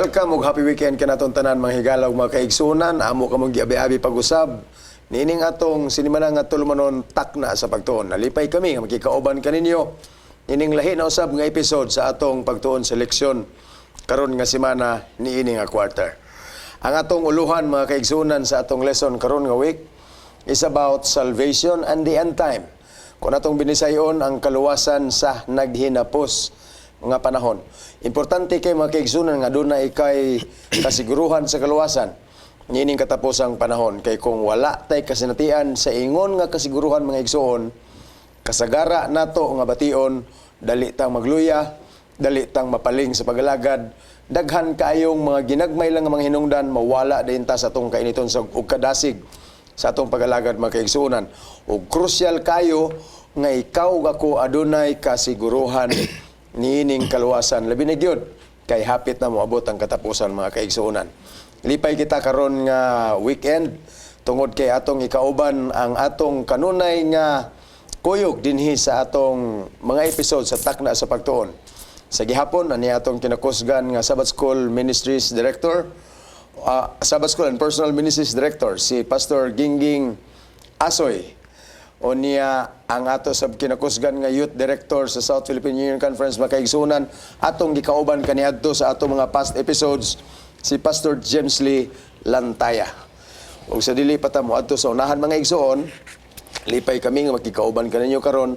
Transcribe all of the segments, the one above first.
welcome ug happy weekend kanaton tanan mga higalaw mga kaigsunan. Amo kamong giabi-abi pag-usab nining atong sinimana nga tulumanon takna sa pagtuon. Nalipay kami nga makikauban kaninyo ining lahi na usab nga episode sa atong pagtuon sa leksyon karon nga semana niini nga quarter. Ang atong uluhan mga kaigsunan sa atong lesson karon nga week is about salvation and the end time. Kung atong binisayon ang kaluwasan sa naghinapos nga panahon. Importante kay mga kaigsunan nga doon na ikay kasiguruhan sa kaluwasan. Nining katapusang panahon. Kay kung wala tay kasinatian sa ingon nga kasiguruhan mga igsuon, kasagara nato nga bation, dali tang magluya, dali tang mapaling sa pagalagad, daghan kaayong mga ginagmay lang nga mga hinungdan, mawala din ta sa atong kainiton sa ug kadasig sa atong pagalagad mga kaigsunan. Ug crucial kayo nga ikaw ako adunay kasiguruhan niining kaluwasan labi na gyud kay hapit na moabot ang katapusan mga kaigsuonan. Lipay kita karon nga weekend tungod kay atong ikauban ang atong kanunay nga kuyog dinhi sa atong mga episode sa takna sa pagtuon. Sa gihapon ani atong kinakusgan nga Sabbath School Ministries Director, Sabbath School and Personal Ministries Director si Pastor Gingging Asoy. O niya ang ato sab kinakusgan nga Youth Director sa South Philippine Union Conference makaigsunan atong gikauban kaniadto sa atong mga past episodes si Pastor James Lee Lantaya. Ug sa dili pa ta moadto sa unahan mga igsuon, lipay kami nga makikauban kaninyo karon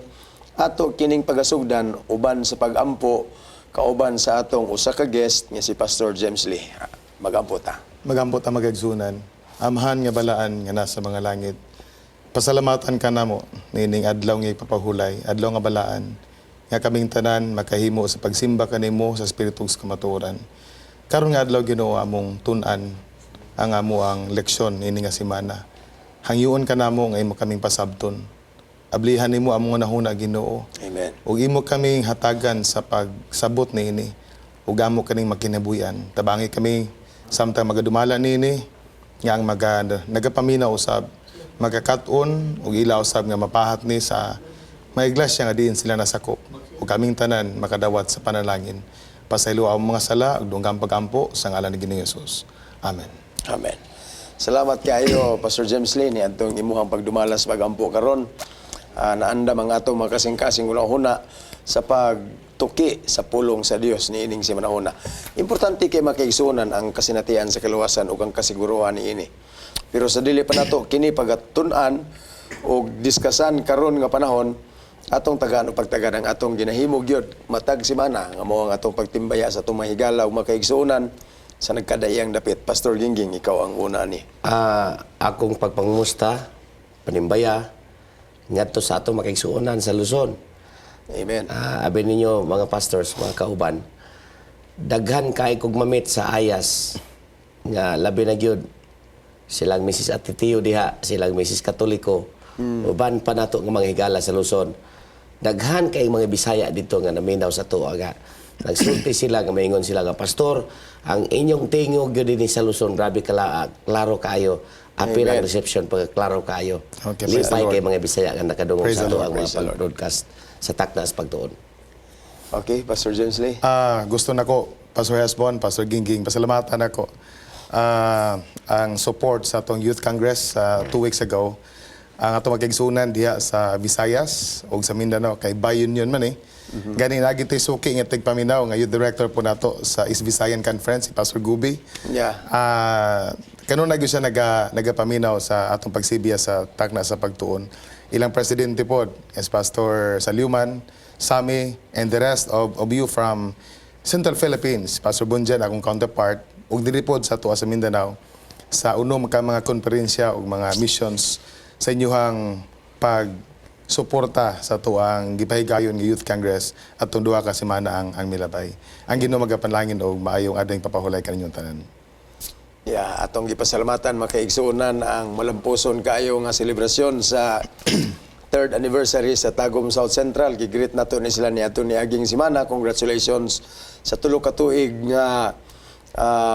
ato kining pagasugdan uban sa pagampo kauban sa atong usa ka guest nga si Pastor James Lee. Magampo ta. Magampo ta magigsunan. Amahan nga balaan nga nasa mga langit. Pasalamatan ka namo nining adlaw nga ipapahulay, adlaw nga balaan nga kaming tanan makahimo sa pagsimba kanimo sa espiritu sa kamatuoran. Karon nga adlaw Ginoo among tun-an ang amo ang leksyon ini nga semana. Hangyoon ka namo nga imo kaming pasabton. Ablihan nimo among nahuna Ginoo. Amen. Ug imo kaming hatagan sa pagsabot niini ug amo kaning makinabuyan. Tabangi kami samtang magadumala niini nga ang nagapaminaw usab magkakaton ug ilaw sab nga mapahat ni sa mga iglesia nga diin sila nasakop ug kaming tanan makadawat sa panalangin pasaylo ang mga sala ug dunggang pagampo sa ngalan ni Ginoong Hesus. Amen. Amen. Salamat kayo Pastor James Lee ni adtong imuhang pagdumalas pagampo karon. Naandam ang atong mga kasing-kasing una sa pagtuki sa pulong sa Dios niining semanahuna. Importante kay makaigsunan ang kasinatian sa kaluwasan ug ang kasiguruhan niini. Pero sa dili pa nato kini pagatun-an o diskasan karon nga panahon atong tagaan o pagtagan ang atong ginahimo gyud matag semana nga mao ang atong pagtimbaya sa atong mahigala ug makaigsuonan sa nagkadayang dapit. Pastor Gingging, ikaw ang una ni. Akong pagpangumusta, panimbaya ngadto sa atong makaigsuonan sa Luzon. Amen. Abi ninyo mga pastors, mga kauban, daghan kay kog mamit sa ayas nga labi na gyud silang Mrs. Atitio diha, silang Mrs. Katoliko, uban pa nato nga mga higala sa Luzon. Daghan kay mga Bisaya dito nga naminaw sa tuwa nga. Nagsulti sila nga maingon sila nga pastor, ang inyong tingog gyud dinhi sa Luzon grabe klaro kayo. Apil ang reception pag klaro kayo. Okay, lipay kay mga Bisaya nga nakadungog Praise sa the tuwa Lord, nga pag-broadcast sa takna sa pagtuon. Okay, Pastor James Lee. Gusto nako Pastor Hesbon, Pastor Gingging, pasalamatan ako. Ang support sa atong Youth Congress 2 weeks ago. Ang atong magkaigsunan diha sa Visayas o sa Mindanao kay Bayon yun man eh. Gani lagi tayo suki nga tigpaminaw nga youth director po nato sa East Visayan Conference si Pastor Gubi. Yeah. Kanon na gyud siya nagapaminaw sa atong pagsibiya sa takna sa pagtuon. Ilang presidente po as Pastor Saliuman, Sami and the rest of you from Central Philippines, Pastor Bunjan akong counterpart ug diri pod sa tuwa sa Mindanao sa unom ka mga konferensya ug mga missions sa inyong pagsuporta sa tuang gipahigayon nga Youth Congress at duha ka semana ang milabay. Ang Ginoo magapanlangin og maayong adlaw papahulay kaninyong tanan. Yeah, atong gipasalamatan makaigsuonan ang malampuson kaayo nga selebrasyon sa 3rd anniversary sa Tagum South Central. Gigreet nato ni sila ni ato ni aging semana. Congratulations sa tulo ka tuig nga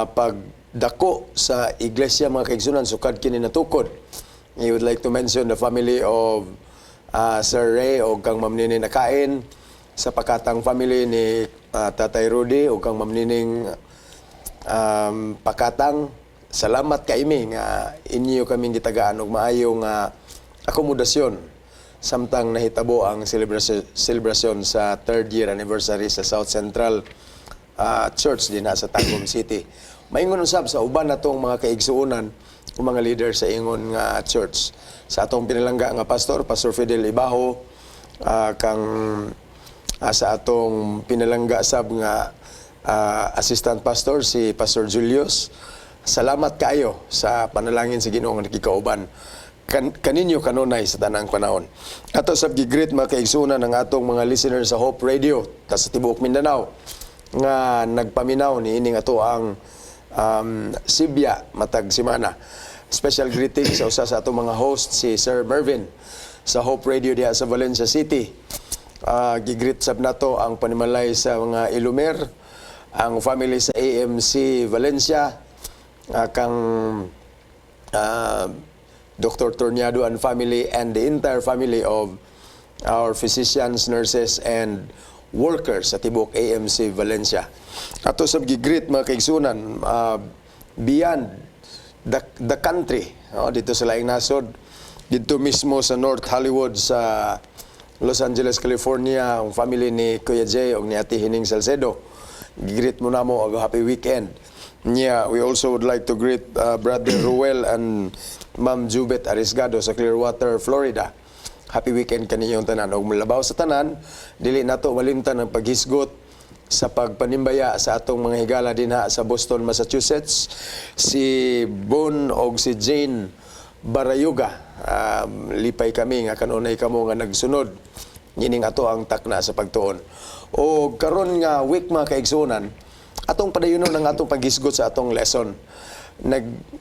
pagdako sa iglesia mga kaigsunan sukad kini natukod. I would like to mention the family of Sir Ray o kang Ma'am Nini Nakain, sa pakatang family ni Tatay Rudy o kang Ma'am Nining pakatang salamat kaimi nga inyo kaming gitagaan og maayo nga akomodasyon samtang nahitabo ang celebration sa 3rd year anniversary sa South Central Church din sa Tagum City. Maingon usab sa uban natong mga kaigsuonan o mga leader sa ingon nga church. Sa atong pinalangga nga pastor, Pastor Fidel Ibaho, sa atong pinalangga sab nga assistant pastor si Pastor Julius. Salamat kayo sa panalangin sa Ginoo nga nakikauban kaninyo kanunay sa tanang panahon. Ato sab gigreet mga kaigsuonan ng atong mga listeners sa Hope Radio sa tibuok Mindanao nga nagpaminaw ni ining ato ang Sibya matag semana. Special greetings sa usa sa atong mga host si Sir Mervin sa Hope Radio diha sa Valencia City. Gigreet sab nato ang panimalay sa mga Ilumer, ang family sa AMC Valencia, kang Dr. Torniado and family and the entire family of our physicians, nurses, and workers sa tibok AMC Valencia. Ato sab gigreet mga kaigsunan beyond the country, dito sa laing nasod, dito mismo sa North Hollywood sa Los Angeles, California, ang family ni Kuya Jay o ni Ate Hining Salcedo. Gigreet mo na mo og happy weekend. Yeah, we also would like to greet Brother Ruel and Ma'am Jubet Arisgado sa Clearwater, Florida. Happy weekend kaninyong tanan. Og mulabaw sa tanan, dili nato malimtan ang paghisgot sa pagpanimbaya sa atong mga higala dinha sa Boston, Massachusetts. Si Bon og si Jane Barayuga. Lipay kami nga kanunay kamo nga nagsunod. Yining ato ang takna sa pagtuon. O karon nga week mga kaigsunan, atong padayunon ang atong paghisgot sa atong lesson.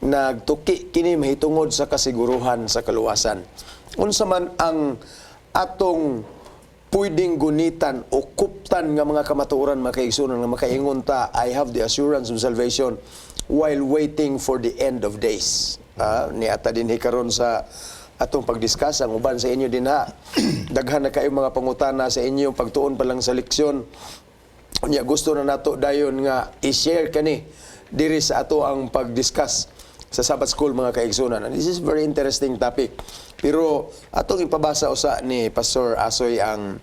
Nagtuki kini mahitungod sa kasiguruhan sa kaluwasan. Unsa man ang atong pwedeng gunitan o kuptan nga mga kamatuoran mga kaigsunan nga makaingon ta, I have the assurance of salvation while waiting for the end of days. Ni ata din karon sa atong pagdiscuss ang uban sa inyo din ha. Daghan na kayo mga pangutana sa inyo pagtuon pa lang sa leksyon. Unya gusto na nato dayon nga i-share kani diri sa ato ang pag-discuss sa Sabbath School mga kaigsunan. And this is very interesting topic. Pero atong ipabasa usa ni Pastor Asoy ang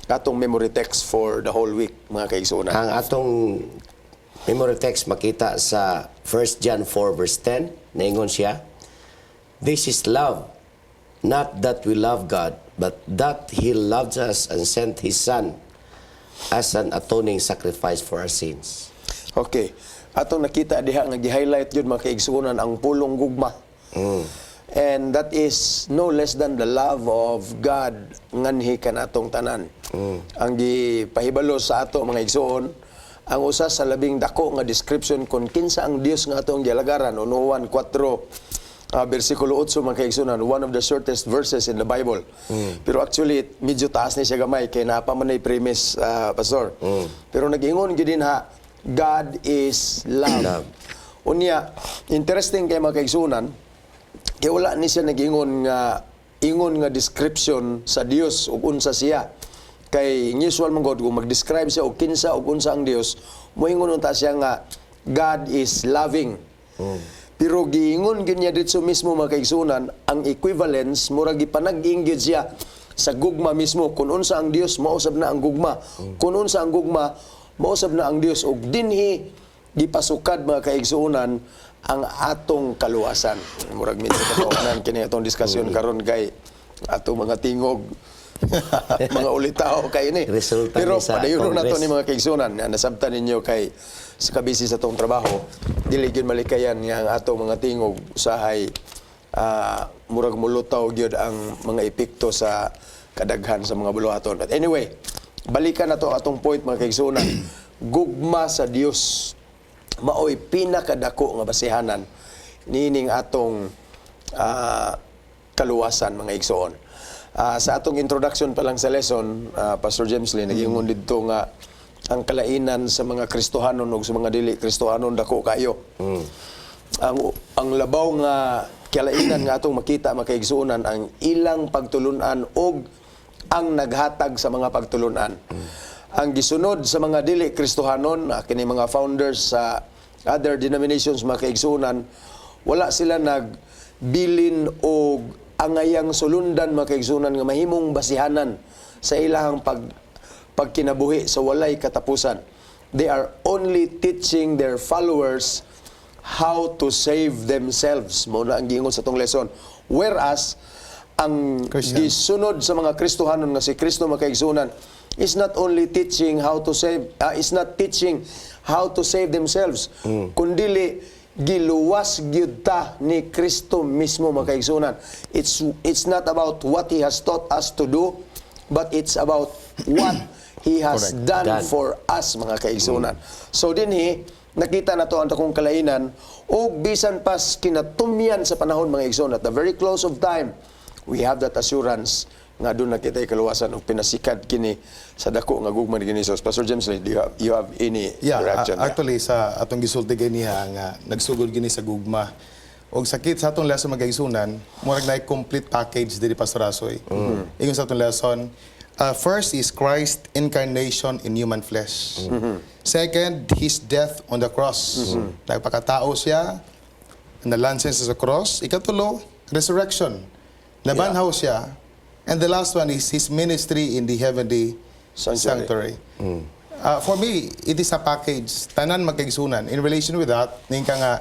atong memory text for the whole week mga kaigsunan. Ang atong memory text makita sa 1 John 4 verse 10, naingon siya, "This is love, not that we love God, but that He loved us and sent His Son as an atoning sacrifice for our sins." Okay. Atong nakita diha nga gi-highlight yun mga kaigsunan ang pulong gugma. And that is no less than the love of God nganhi kanatong tanan. Ang gipahibalo sa ato mga igsuon, ang usa sa labing dako nga description kung kinsa ang Dios nga atong gialagaran, Juan 4 versikulo 8 mga kaigsunan, one of the shortest verses in the Bible. Pero actually medyo taas ni siya gamay kay napa man ay premise pastor. Pero nag-ingon gyud din ha, God is love. Unya, interesting kay mga kaigsunan, kay wala ni siya nag-ingon nga description sa Dios ug unsa siya. Kay usual man God kung mag-describe siya og kinsa ug unsa ang Dios, moingon unta siya nga God is loving. Pero giingon gyud niya dito mismo mga kaigsunan, ang equivalence murag gipanag-ing gyud siya sa gugma mismo. Kung unsa ang Dios, mausab na ang gugma. Kung unsa ang gugma, mausab na ang Dios. Og dinhi gipasukad mga kaigsunan ang atong kaluwasan. Murag medyo katawanan kini atong diskusyon karon kay atong mga tingog mga ulitaw kay ni. Resulta Pero ni sa padayon nato Congress. ni mga kaigsunan na nasabtan ninyo kay sa kabisi sa atong trabaho, dili gyud malikayan nga ang atong mga tingog usahay murag mulutaw gyud ang mga epekto sa kadaghan sa mga buluhaton. But anyway, balikan nato atong point mga kaigsunan. Gugma sa Dios maoy pinakadako nga basihanan nining atong kaluwasan mga igsoon. Sa atong introduction pa lang sa lesson, Pastor James Lee, nag-ingon dito nga ang kalainan sa mga Kristohanon o sa mga dili Kristohanon dako kayo. Ang labaw nga kalainan nga atong makita makaigsuonan ang ilang pagtulunan og ang naghatag sa mga pagtulunan. Ang gisunod sa mga dili Kristohanon, kini mga founders sa other denominations mga kaigsunan, wala sila nagbilin o angayang sulundan mga kaigsunan nga mahimong basihanan sa ilahang pagkinabuhi sa walay katapusan. They are only teaching their followers how to save themselves. Muna ang giingon sa tong lesson. Whereas, ang Christian. gisunod sa mga Kristohanon nga si Kristo mga kaigsunan is not only teaching how to save, is not teaching how to save themselves, kundili giluwas gyud ta ni Kristo mismo mga kaigsunan. It's not about what He has taught us to do, but it's about what He has Correct. done Done. for us mga kaigsunan. So dinhi nakita na to ang takong kalainan o bisan pas kinatumyan sa panahon mga igsoon at the very close of time, we have that assurance nga doon nakita'y kaluwasan o pinasikad kini sa dako nga gugma ni Ginisos. Pastor James Lee, you have any Yeah, reaction? actually sa atong gisulti niya nga nagsugod gini sa gugma. Og sakit sa atong lesson magaigsunan, murag na complete package diri Pastor Asoy. Ingon sa atong lesson, first is Christ incarnation in human flesh. Second, His death on the cross. Nagpakatao siya, nalansen sa cross. Ikatulo, resurrection. Nabanhaw siya. And the last one is His ministry in the heavenly sanctuary. For me, it is a package. Tanan magkaigsunan. In relation with that, ning ka nga,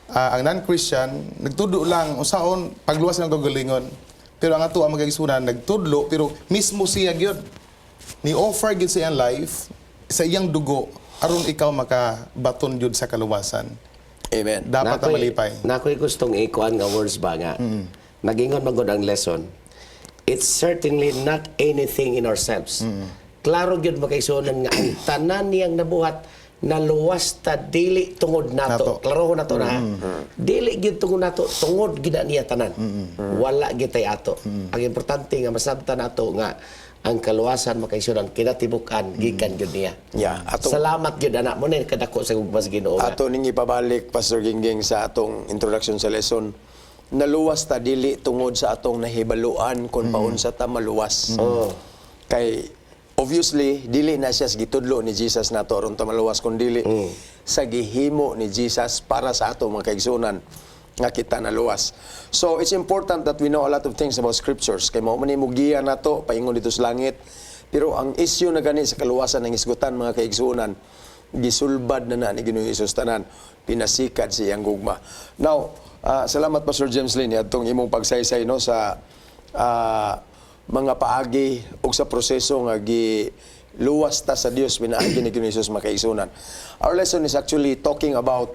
ang non-Christian, nagtudo lang, usaon, pagluwas ng gagalingon. Pero ang ato ang magkaigsunan, nagtudlo, pero mismo siya gyud. Ni-offer gyud sa iyang life, sa iyang dugo, aron ikaw makabaton gyud sa kaluwasan. Amen. Dapat na malipay. Nakoy gustong ikuan nga words ba nga. Nagingon magod ang lesson. It's certainly not anything in ourselves. Klaro gyud makaisunan nga ang tanan niyang nabuhat naluwas ta dili tungod nato. Nato. Klaro na to na. Dili gyud tungod nato, tungod gid niya tanan. Wala gyud tay ato. Ang importante nga masabtan nato nga ang kaluwasan makaisunan kinatibukan gikan gyud niya. Yeah, Salamat gyud anak mo ni kadako sa gugmas Ginoo. nga. ato ning ipabalik, Pastor Gingging, sa atong introduction sa lesson. Naluwas ta dili tungod sa atong nahibaluan kung paunsa ta maluwas. Kay obviously dili na siya gitudlo ni Jesus nato aron ta maluwas kun dili sa gihimo ni Jesus para sa ato mga kaigsunan nga kita naluwas. So it's important that we know a lot of things about scriptures kay mao man ni mugiya nato paingon dito sa langit. Pero ang issue na gani sa kaluwasan ng isgutan mga kaigsunan gisulbad na ni Ginoong Hesus tanan, pinasikad sa iyang gugma. Now, salamat Pastor James Lee atong imong pagsaysay no sa mga paagi ug sa proseso nga giluwas ta sa Dios pinaagi ni Ginoong Hesus makaigsunan. Our lesson is actually talking about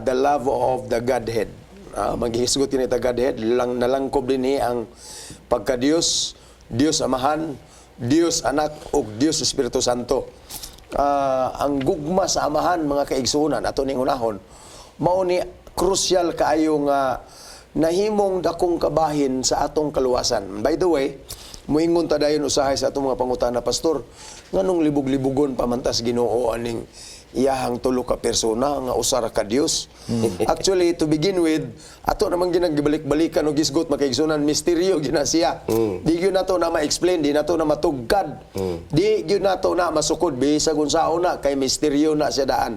the love of the Godhead. Maghisgot ni ta Godhead, nalangkob din ni ang pagka-Dios, Dios Amahan, Dios Anak ug Dios Espiritu Santo. Ang gugma sa Amahan mga kaigsunan ato ning unahon mao ni crucial kaayo nga nahimong dakong kabahin sa atong kaluwasan. By the way, muingon ta dayon usahay sa atong mga pangutana pastor nganong libog-libugon pamantas Ginoo aning iyahang tulo ka persona nga usara ka Dios. Actually, to begin with, ato namang ginagibalik-balikan o gisgot makaigsunan, misteryo gina siya. Di gyud nato na ma-explain, di nato na matugkad. Di gyud nato na masukod bisag unsaon na kay misteryo na siya daan.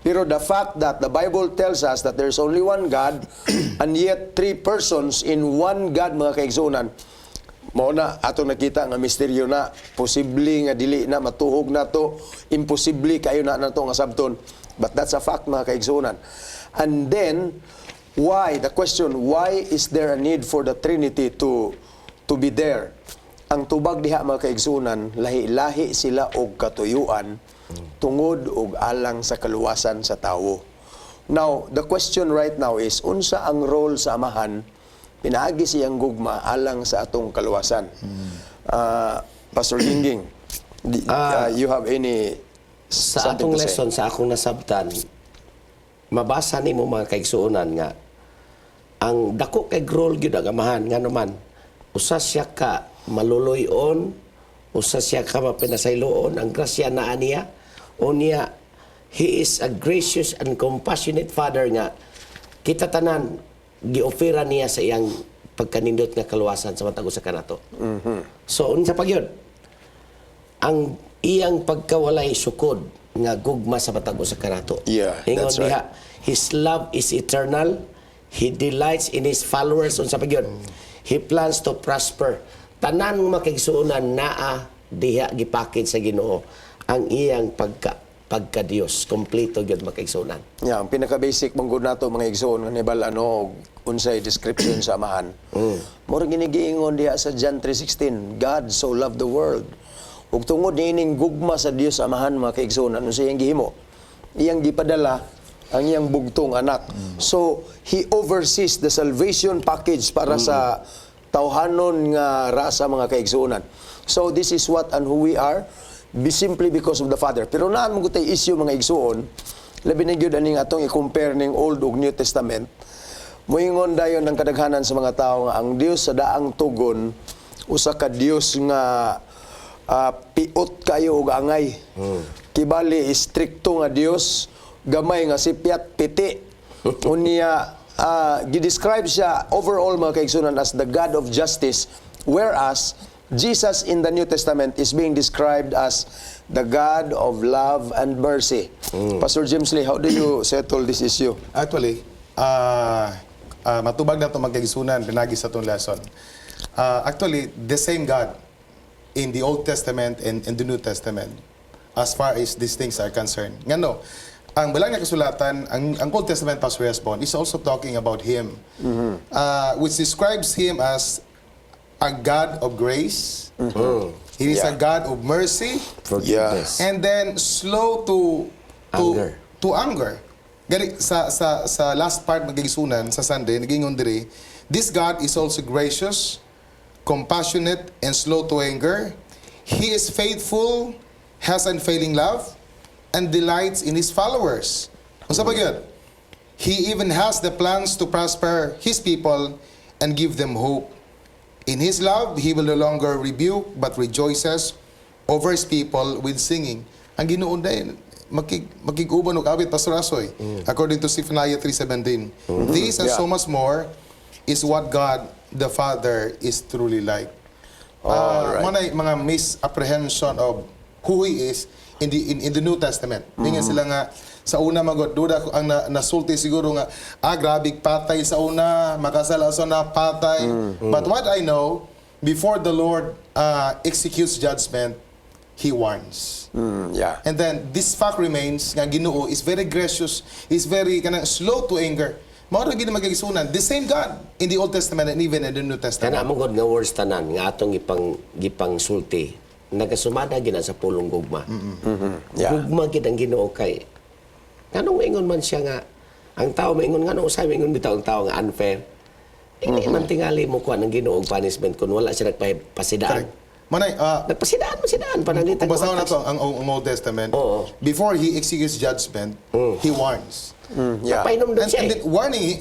Pero the fact that the Bible tells us that there's only one God and yet three persons in one God mga kaigsunan, mao na atong nakita nga misteryo na posible nga dili na matuhog nato, imposible kayo na nato nga sabton, but that's a fact mga kaigsunan. And then why the question, why is there a need for the Trinity to be there? Ang tubag diha mga kaigsunan, lahi-lahi sila og katuyuan tungod og alang sa kaluwasan sa tawo. Now the question right now is unsa ang role sa Amahan pinaagi siyang gugma alang sa atong kaluwasan. Pastor Gingging, you have any Sa something atong to say? lesson, sa akong nasabtan, mabasa ni mo mga kaigsuonan nga, ang dako kay role gyud ang Amahan, nga naman, usa siya ka maluluyon, usa siya ka mapinasayloon, ang grasya na niya, o niya, He is a gracious and compassionate Father nga, kita tanan, giofera niya sa iyang pagkanindot nga kaluwasan sa matag usa kanato. So unsa pa gyud? Ang iyang pagkawalay sukod nga gugma sa matag usa ka nato. Yeah, Ingon that's right. diha, His love is eternal. He delights in His followers. Unsa pa gyud? He plans to prosper. Tanan nga makaigsuonan naa diha gipakit sa Ginoo ang iyang pagka Dios. Kompleto gyud makaigsuonan. Yeah, ang pinaka-basic mong good nato mga igsoon nga nibal ano unsay description sa amahan. Mura ginigiingon diha sa John 3:16, God so loved the world. Ug tungod niining gugma sa Dios amahan mga kaigsoon, ano sa iyang gihimo? Iyang gipadala ang iyang bugtong anak. So, He oversees the salvation package para sa tawhanon nga rasa mga kaigsuonan. So, this is what and who we are, simply because of the Father. Pero naan mo gutay issue mga igsuon, labi na gyud aning atong i-compare ning Old ug New Testament. Moingon dayon ang kadaghanan sa mga tao nga ang Dios sa daang tugon usa ka Dios nga piot kayo og angay. Kibali strikto nga Dios, gamay nga sipyat piti. Unya gidescribe siya overall mga kaigsunan as the God of justice, whereas Jesus in the New Testament is being described as the God of love and mercy. Pastor James Lee, how do you settle this issue? Actually, matubag na ito magkaigsunan, pinagi sa itong lesson. Actually, the same God in the Old Testament and in the New Testament as far as these things are concerned. Ngano, ang balang na kasulatan, ang Old Testament, Pastor Esbon, is also talking about Him, which describes Him as a God of grace. He is a God of mercy, Forgiveness. and then slow to Anger. anger. Gani sa last part magigisunan sa Sunday nagingon diri, this God is also gracious, compassionate, and slow to anger. He is faithful, has unfailing love, and delights in His followers. Unsa pa gyud? He even has the plans to prosper His people and give them hope. In His love, He will no longer rebuke but rejoices over His people with singing. Ang Ginoo day makiguban og awit Pastor Asoy, according to Zephaniah 3:17. This and so much more is what God the Father is truly like. Manay mga misapprehension of who He is in the New Testament. Tingin sila nga sa una magod duda ang nasulti siguro nga grabig patay sa una, makasala sa na patay. But what I know, before the Lord executes judgment, He warns. Yeah. And then this fact remains nga Ginoo is very gracious, is very kanang slow to anger. Mao ra gid magigisunan, the same God in the Old Testament and even in the New Testament. Kana mong nga words tanan nga atong gipang sulti. Nagasumada gina sa pulong gugma. Yeah. Gugma gid ang Ginoo kay. Kanong maingon man siya nga ang tao maingon nga usay maingon bitaw ang tao nga unfair. Hindi man tingali mo kuha ng Ginoo og punishment kung wala siya nagpasidaan. Manay, Nagpasidaan pananglitan. kung basahan na to ang Old Testament, Oo. before He executes judgment, He warns. Yeah. Painom doon And, siya. and then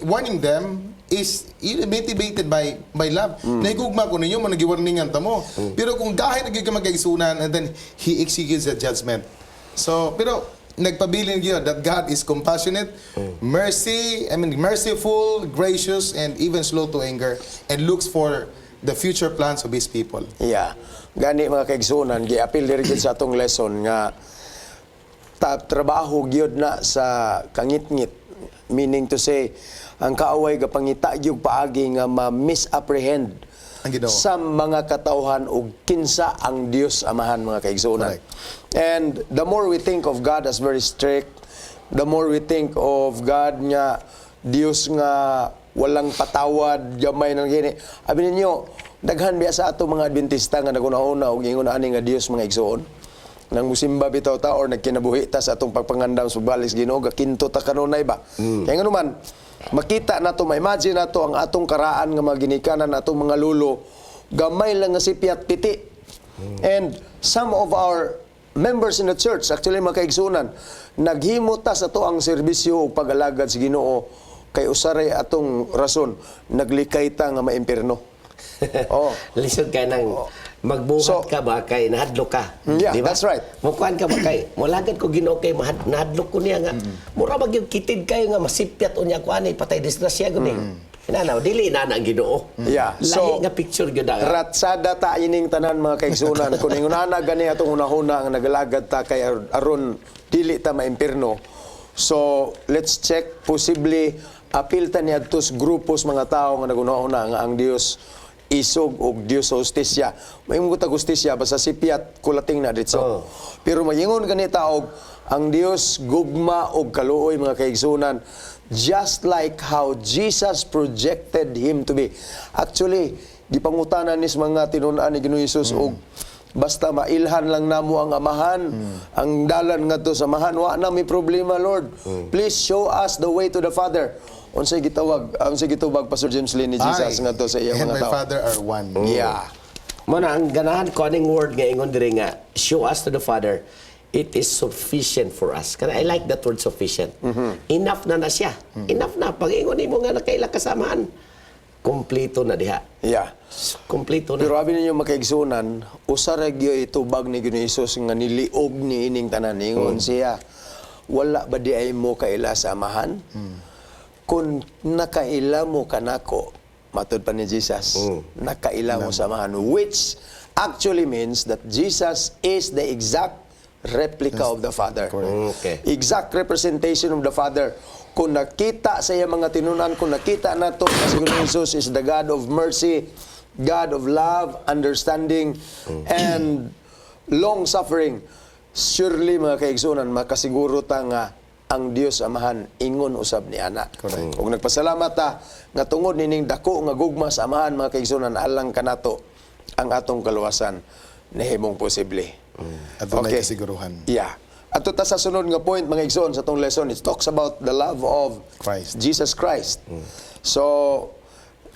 warning them is motivated by love. Naigugma ko ninyo, managiwarningan ta mo. Pero kung dahil naging ka magkaisunan, and then He executes the judgment. So, pero nagpabilin yun that God is compassionate, merciful, gracious, and even slow to anger, and looks for the future plans of His people. Yeah. Gani mga kaigsunan, giapil diri gyud sa atong lesson nga trabaho gyud na sa kangit-ngit. Meaning to say, ang kaaway gapangita gyud paagi nga ma-misapprehend Ang Ginoo. sa mga katawhan og kinsa ang Dios amahan mga kaigsunan. Correct. And the more we think of God as very strict, the more we think of God nga Dios nga walang patawad, gamay nang gini. Abi ninyo, daghan biya sa ato mga Adventista nga naguna-una og ingon ani nga Dios mga igsoon. Nang musimba bitaw ta or nagkinabuhi ta sa atong pagpangandam sa balis Ginoo, gakinto ta kanunay ba. Kaya nga naman, makita nato, ma-imagine nato ang atong karaan nga mga ginikanan atong mga lulo, gamay lang nga sipyat piti. And some of our members in the church, actually mga kaigsunan, naghimo ta sa to ang serbisyo o pag-alagad sa Ginoo kay usaray atong rason, naglikay ta nga maimperno. Oh. Lisod ka nang magbuhat ka ba kay nahadlok ka. Yeah, Di ba? that's right. Mukuan ka ba kay mulagad ko Ginoo kay nahadlok ko niya nga. Mura ba gyud kitid kayo nga masipyat unya ko ani patay disgrasya gud Inanaw, dili na ang Ginoo. Yeah. Lahi nga picture gyud ang Ratsada ta ining tanan mga kaigsunan. Kung ingunana gani atong unahuna ang nagalagad ta kay aron dili ta maimpirno. So, let's check. Posible, apil ta ni adtos grupos mga tao nga nagunahuna nga ang Dios isog og Dios sa hustisya. Mahimong ta hustisya basta sipiat kulating na ditso. Pero mayingon gani ta og ang Dios gugma og kaluoy mga kaigsunan, just like how Jesus projected him to be. Actually, gipangutanan nis mga tinun-an ni Ginoong Hesus og basta mailhan lang namo ang amahan, ang dalan ngadto sa amahan, wa na may problema, Lord. Please show us the way to the Father. Unsay gitawag Pastor James Lee ni Jesus ngadto sa iyang and mga my tao. Father are one. Yeah. mo na ang ganahan ko aning word nga ingon diri nga show us to the Father. It is sufficient for us. Kana I like that word sufficient. Enough na siya. Enough na pag ingon nimo nga nakaila kasamaan. Kompleto na diha. Yeah. Kompleto na. Pero abi ninyo makaigsunan, usa ra gyo itubag ni Ginoong Hesus nga niliog ni ining tanan ingon siya. Wala ba di ay mo kaila sa amahan? Kung nakaila mo kanako, matud pa ni Jesus, nakaila mo sa amahan, which actually means that Jesus is the exact replica of the Father. Okay. Exact representation of the Father. Kung nakita sa iya mga tinunan, kung nakita nato na si Ginoong Hesus is the God of mercy, God of love, understanding, and long-suffering, surely mga kaigsunan, makasiguro ta nga ang Dios Amahan ingon usab ni ana. Kung nagpasalamat ta nga tungod nining dako nga gugma sa Amahan mga kaigsunan alang kanato ang atong kaluwasan nahimong posible. At doon ay kasiguruhan. Yeah. At ta sa sunod nga point mga igsoon sa tong lesson, it talks about the love of Christ. Jesus Christ. So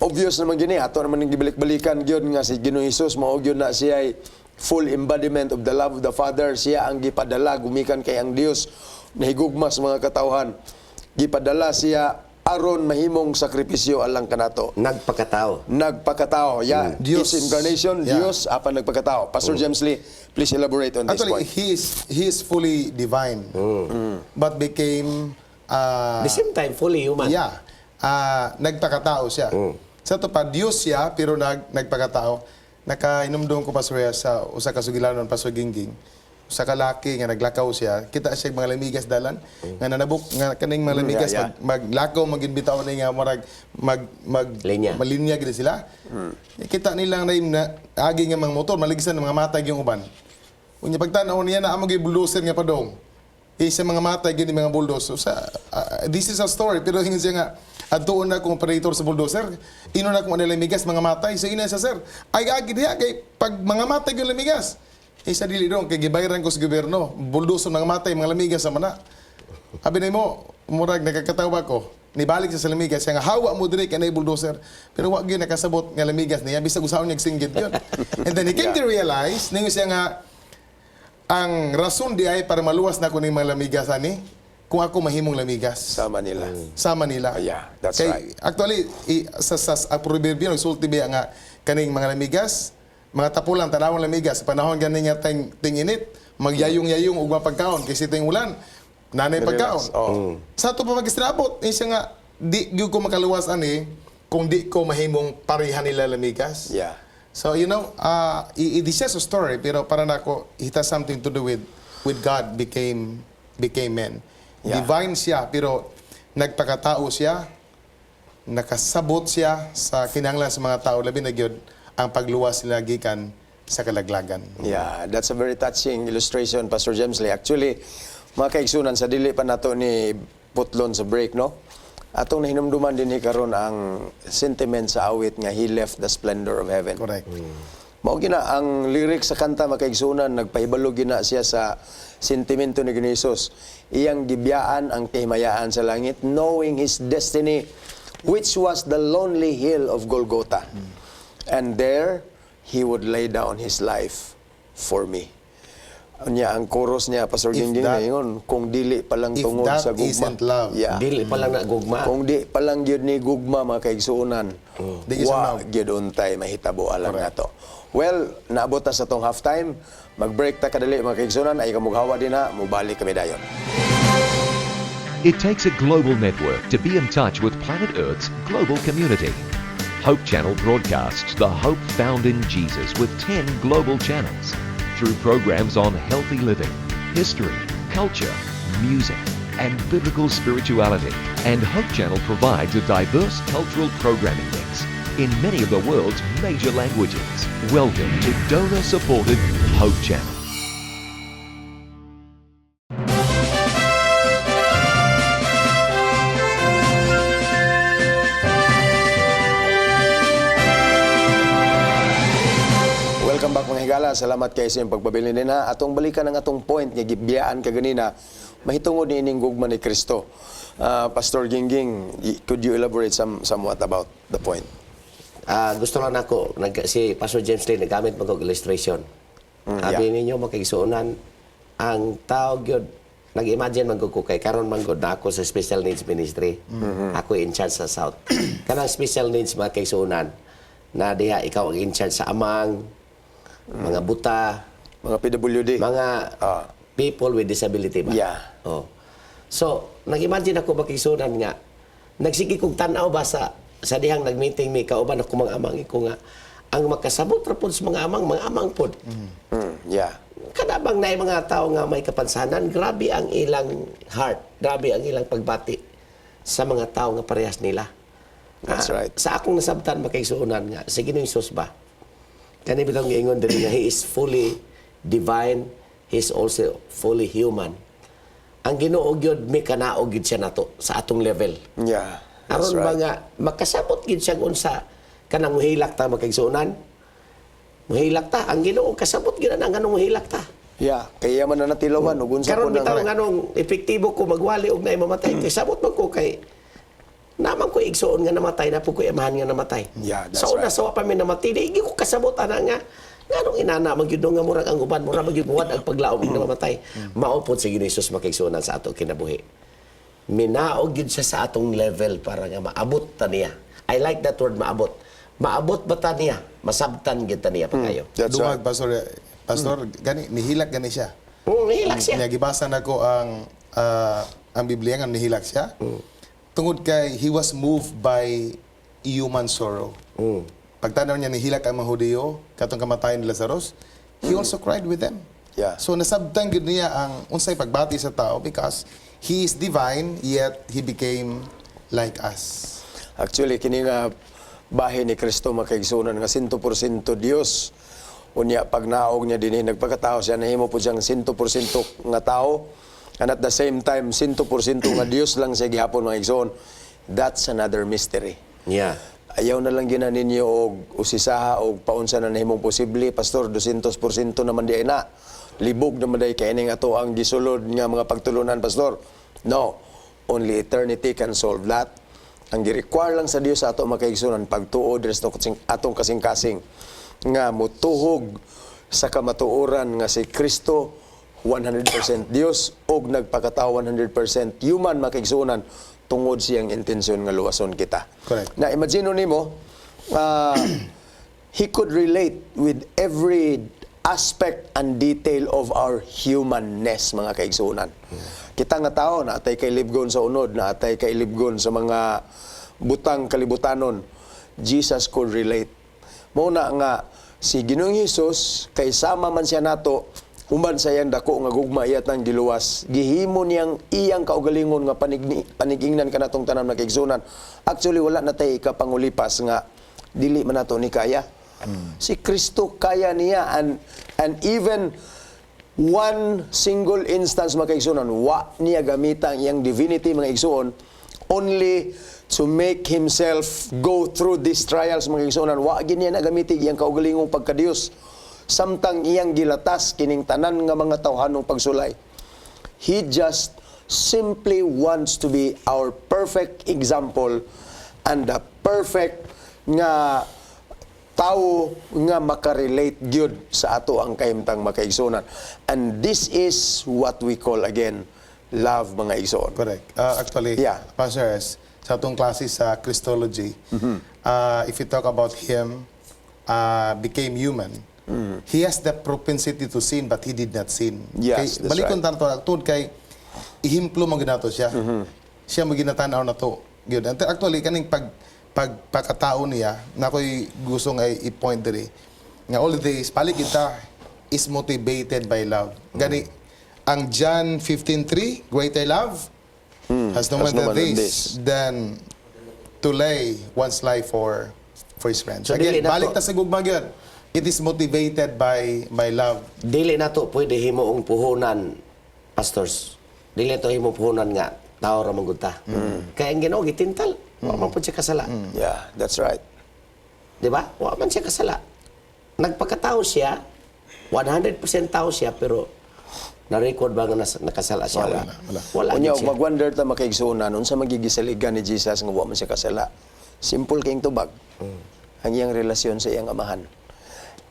obvious naman gini ato naman ning gibalik-balikan gyud nga si Ginoong Hesus mao gyud na siya ay full embodiment of the love of the Father. Siya ang gipadala gumikan kay ang Dios nahigugma sa mga katawhan. Gipadala siya aron mahimong sakripisyo alang kanato. Nagpakatao. Nagpakatao. Yeah. Diyos. His incarnation, Yeah. Dios apan nagpakatao. Pastor James Lee, please elaborate on this Actually, point. he is fully divine, but became The same time, fully human. nagpakatao siya. Sa to pa Dios siya pero nagpakatao. Nakainumdum ko Pastor sa usa ka sugilanon Pastor Gingging. Usa ka laki nga naglakaw siya, kita siya mga lamigas dalan nga nanabok nga kaning mga lamigas maglakaw maginbitaw ni nga murag Linya. malinya gid sila. Kita nilang na agi nga mga motor maligsan mga matay yung uban. Unya pagtan-aw niya na amo gyud bulldozer nga padong. Isa mga matay gyud mga bulldozer. This is a story pero hingon siya nga adtuon na kung operator sa bulldozer. Ino na kung anila migas mga matay. So ina sa sir. Ay agi diha kay pag mga matay gyud lamigas. Isa dili dong kay gibayaran ko sa gobyerno. Bulldozer mga matay mga lamigas sa mana. Abi nimo murag nakakatawa ko. Nibalik sa lamigas siya nga hawa mo dire kanay bulldozer. Pero wa gyud nakasabot nga lamigas niya bisag usahon niya singgit yun. And then he came to realize ningo siya nga ang rason di ay para maluwas na ko ning mga lamigas ani kung ako mahimong lamigas. Sama nila. Sama nila. Yeah, that's Kay, right. Actually, sa proverbio, nagsulti biya nga kaning mga lamigas, mga tapulan, tanawang lamigas, sa panahon ganing nga ting init, magyayong-yayong ug mapagkaon, kasi ting ulan, nanay pagkaon. Oh. Sa ito pa magistrabot, siya nga, di gyud ko makaluwas ani, kung di ko mahimong parihan nila lamigas. Yeah. So, you know, it is just a story, pero para na ako, it has something to do with God became man. Yeah. Divine siya, pero nagpakatao siya, nakasabot siya sa kinahanglan sa mga tao, labi na gyud ang pagluwas nila gikan sa kalaglagan. Yeah, that's a very touching illustration, Pastor James Lee. Actually, mga kaigsunan, sa dili pa nato ni putlon sa break, no? Atong nahinumduman din karon ang sentiment sa awit nga He left the splendor of heaven. Correct. Mao gina ang lyrics sa kanta makaigsunan nagpahibalo gina siya sa sentimento ni Ginoong Hesus. Iyang gibiyaan ang kahimayaan sa langit knowing his destiny which was the lonely hill of Golgotha. And there he would lay down his life for me. Nya ang chorus niya Pastor Gingging ngayon kung dili pa lang tungod that sa gugma. isn't love. Yeah. Dili pa lang na gugma. Kung di pa lang gyud ni gugma mga kaigsuonan, Di wa isa gyud untay mahitabo alang nato. Well, naabot ta sa tong halftime. Mag-break ta kadali mga kaigsuonan ay kamughawa din na mubalik kami dayon. It takes a global network to be in touch with planet Earth's global community. Hope Channel broadcasts the hope found in Jesus with 10 global channels through programs on healthy living, history, culture, music, and biblical spirituality. And Hope Channel provides a diverse cultural programming mix in many of the world's major languages. Welcome to donor-supported Hope Channel. Welcome back mga higala. Salamat kayo sa iyong pagbabili nina. Atong balikan ang atong point nga gibiyaan kaganina mahitungod ni ining gugma ni Kristo. Pastor Gingging, could you elaborate somewhat about the point? Gusto lang ako, si Pastor James Lee, nagamit mag illustration. Sabi ninyo, makikisuunan, ang tao yun, nag-imagine magkuko kay karon man gud na ako sa special needs ministry. Ako in charge sa South. Kanang special needs makikisuunan, na diha ikaw ang in charge sa amang, mga buta, Mga PWD. mga people with disability ba? Yeah. Oh. So, nag-imagine ako makisunan nga, nagsigi kong tanaw ba sa dihang nag-meeting mi, kauban ako mga amang ko nga, ang makasabot ra pod sa mga amang pod. Yeah. Kada bang na mga tao nga may kapansanan, grabe ang ilang heart, grabe ang ilang pagbati sa mga tao nga parehas nila. That's right. Sa akong nasabtan makisuunan nga, sa Ginoong Hesus ba? Kani bitong giingon diri nga he is fully divine, he is also fully human. Ang Ginoo gyud mi kanaog gyud siya nato sa atong level. Yeah. That's Aron ba right. nga makasabot gyud siya unsa kanang muhilak ta makigsuunan. Muhilak ta ang Ginoo kasabot gyud ang kanang muhilak ta. Yeah. Kaya man na natilawan ug unsa Karon po bitaw na nganong epektibo ko magwali og naay mamatay kay sabot man ko kay naman ko igsuon nga namatay na po ko amahan nga namatay. Yeah, that's sa una right. sa wa pa mi namatay di ko kasabot ana nga nganong inana magyud nga murag ang uban murag magyud muwad ang paglaom nga namatay. Mao pod si Ginoong Hesus makigsuonan sa ato kinabuhi. Minaog gyud siya sa atong level para nga maabot ta niya. I like that word maabot. Maabot ba ta niya? Masabtan gyud ta niya pagayo. That's Duwag, right. Pastor, gani, nihilak gani siya. Hilak siya. Niya gibasa na ko ang Biblia nga nihilak siya. Tungod kay he was moved by human sorrow. Pagtanaw niya nihilak ang mga Hudiyo, katong kamatayan ni Lazarus, he also cried with them. Yeah. So nasabtan gud niya ang unsay pagbati sa tao because he is divine yet he became like us. Actually, kini nga bahin ni Kristo makaigsunan nga 100% Dios. Unya pag naog niya dinhi nagpakatao siya nahimo po siyang 100% nga tao. And at the same time 100% nga Dios lang siya gihapon mga igsoon. That's another mystery. Yeah. Ayaw na lang gina ninyo og usisaha og paunsa na nahimong posible, Pastor, 200% naman di ay na. Libog naman di kay ning ato ang gisulod nga mga pagtulunan, Pastor. No. Only eternity can solve that. Ang gi-require lang sa Dios sa ato makaigsunan pagtuod sa atong kasing-kasing nga mutuhog sa kamatuoran nga si Kristo 100% Dios og nagpakatao 100% human makaigsunan tungod siyang intensyon nga luwason kita. Correct. Na imagine nimo he could relate with every aspect and detail of our humanness mga kaigsunan. Kita nga tao na atay kay libgon sa unod, na atay kay libgon sa mga butang kalibutanon, Jesus could relate. Muna nga si Ginoong Hesus kay sama man siya nato uban sa iyang dako nga gugma iyat nang giluwas, gihimo niyang iyang kaugalingon nga panigingnan kanatong tanan nga kaigsunan. Actually wala na tay ikapangulipas nga dili man nato ni kaya. Si Kristo kaya niya and even one single instance mga kaigsunan wa niya gamita ang iyang divinity mga igsuon only to make himself go through these trials mga kaigsunan. Wa gid niya nagamiti iyang kaugalingong pagka-Dios samtang iyang gilatas kining tanan nga mga tawhanong pagsulay. He just simply wants to be our perfect example and the perfect nga tao nga makarelate gyud sa ato ang kahimtang makaigsunan. And this is what we call again love mga igsoon. Correct. Actually, Yeah. Pastor, sa atong klase sa Christology, if you talk about him became human, he has the propensity to sin but he did not sin. Yes, that's Balikon right. tanto tungod kay ihimplo mo ginato siya. Siya mo ginatanaw na to. Gyud. And actually kaning pagkatao niya na ko'y gusto nga i-point diri nga all days palig kita is motivated by love. Gani ang John 15:3, greater love has no man than this than to lay one's life for his friends. So, Again, dili na balik to- ta sa gugma gyud. It is motivated by love. Dili na to pwede himuong puhunan, pastors. Dili to himo puhunan nga tao ra man gud ta. Kaya ang Ginoo gitintal, wa man pud siya kasala. Yeah, that's right. Di ba? Wa man siya kasala. Nagpakatao siya, 100% tao siya, pero na-record ba nga nakasala siya? Wala. Wala Unya, gid siya. mag-wonder ta makaigsunan, unsa magigisaligan ni Jesus nga wa man siya kasala. Simple kayong tubag. Ang iyang relasyon sa iyang amahan.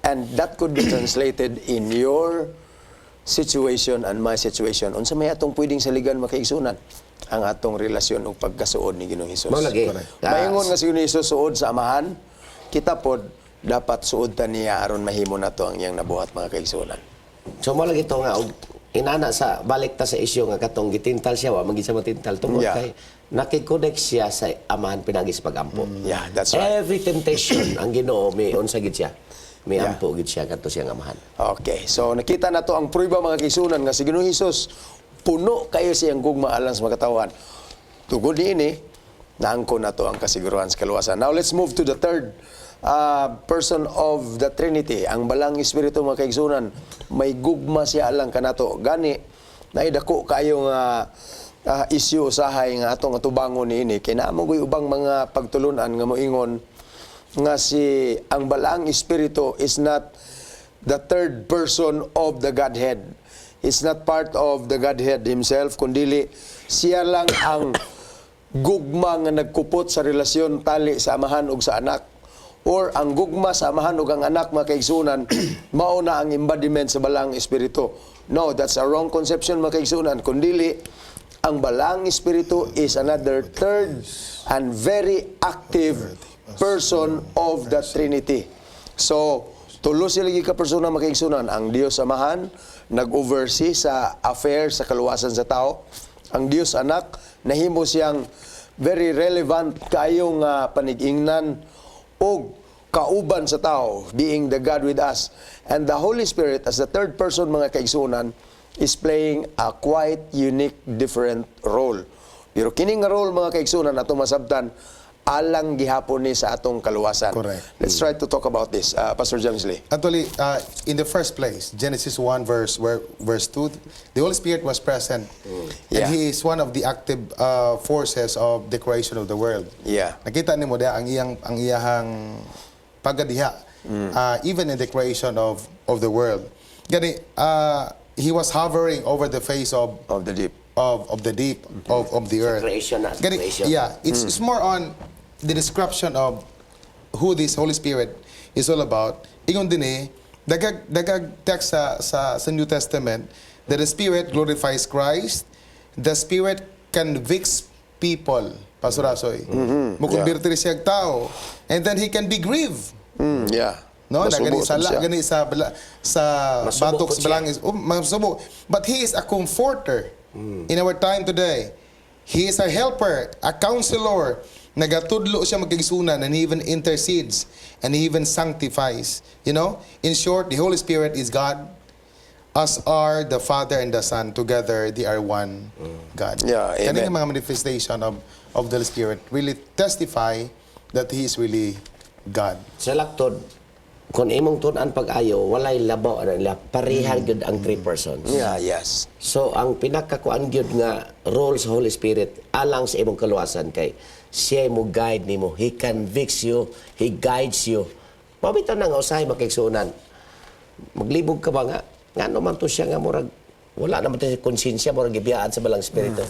And that could be translated in your situation and my situation. Unsa may atong pwedeng saligan makaigsunan? Ang atong relasyon o pagkasuod ni Ginoong Hesus. Mao lagi. Maingon nga si Ginoong Hesus suod sa amahan, kita pod dapat suod ta niya aron mahimo nato ang iyang nabuhat mga kaigsunan. So mo lagi to nga og inana sa balik ta sa isyu nga katong gitintal siya wa man gid siya matintal tungod Yeah. kay nakikonek siya sa amahan pinagi sa pagampo. Yeah, that's right. Every temptation ang Ginoo may unsa gid siya. May Yeah. ampo gid siya kadto siyang amahan. Okay, so nakita na to ang prueba mga kaigsunan nga si Ginoong Hesus puno kayo siyang gugma alang sa mga katawan. Tugod niini, naangko na to ang kasiguruhan sa kaluwasan. Now let's move to the third person of the Trinity. Ang balang Espiritu mga kaigsunan, may gugma siya alang kanato. Gani, naidako kayo nga issue usahay nga atong atubangon niini. Kinamogoy ubang mga pagtulunan nga moingon nga si ang balang Espiritu is not the third person of the Godhead. Is not part of the Godhead himself, kundili siya lang ang gugma nga nagkupot sa relasyon tali sa amahan ug sa anak. Or ang gugma sa amahan ug ang anak mga kaigsunan, mao na ang embodiment sa balang Espiritu. No, that's a wrong conception mga kaigsunan. Kundili, ang balang Espiritu is another third and very active person of the Trinity. So, tulo sila ka persona makaigsunan. Ang Dios Amahan, nag-oversee sa affairs sa kaluwasan sa tao. Ang Dios Anak, nahimo siyang very relevant kayong panigingnan o kauban sa tao, being the God with us. And the Holy Spirit, as the third person mga kaigsunan, is playing a quite unique, different role. Pero kining nga role mga kaigsunan atong masabtan, alang gihapon ni sa atong kaluwasan. Correct. Let's try to talk about this. Pastor James Lee. Actually, in the first place, Genesis 1 verse 2, the Holy Spirit was present. Yeah. And He is one of the active forces of the creation of the world. Yeah. Nakita ni mo dia ang iyahang pagadiha even in the creation of the world. Gani He was hovering over the face of Of the deep. the deep of the earth. creation na, Gani, creation. yeah, it's more on the description of who this Holy Spirit is all about. Ingon din dagag text sa New Testament that the Spirit glorifies Christ, the Spirit convicts people. Pastor Asoy. Mukumbirtir siya tao, and then he can be grieved. Yeah. No, na Masubo gani sa Masubok batok po sa siya. balangis. Masubo. But he is a comforter in our time today. He is a helper, a counselor. Nagatudlo siya magkaigsunan, and he even intercedes and he even sanctifies. You know, in short, the Holy Spirit is God, as are the Father and the Son. Together, they are one God. Yeah, amen. Kani nga mga manifestation of the Holy Spirit really testify that He is really God. Sa laktod, kung imong tun-an pag-ayo, walay labaw ana nila parehas gyud ang three persons. Yeah, yes. So ang pinakakuan gyud nga role sa Holy Spirit alang sa imong kaluwasan kay siya mo guide nimo, he convicts you, he guides you. Mabitaw na nga usahay makigsunan. Maglibog ka ba nga naman to siya nga murag wala naman to siya konsensya murag gibiyaan sa balang espiritu.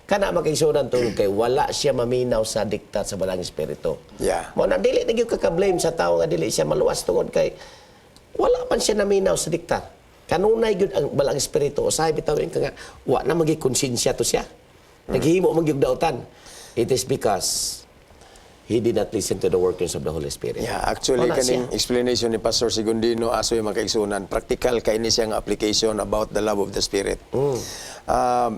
Kana makigsunan to kay wala siya maminaw sa diktat sa balang espiritu. Yeah. Mo na dili na gyud ka-blame sa tawo nga dili siya maluwas tungod kay wala man siya naminaw sa diktat. Kanunay gyud ang balang espiritu usahay bitawin ka nga wa na magi konsensya to siya. Naghimo man gyud dautan. It is because he did not listen to the workings of the Holy Spirit. Yeah, actually, Wala kaning siya. explanation ni Pastor Segundino asoy makaigsunan, practical kay ni siyang application about the love of the Spirit.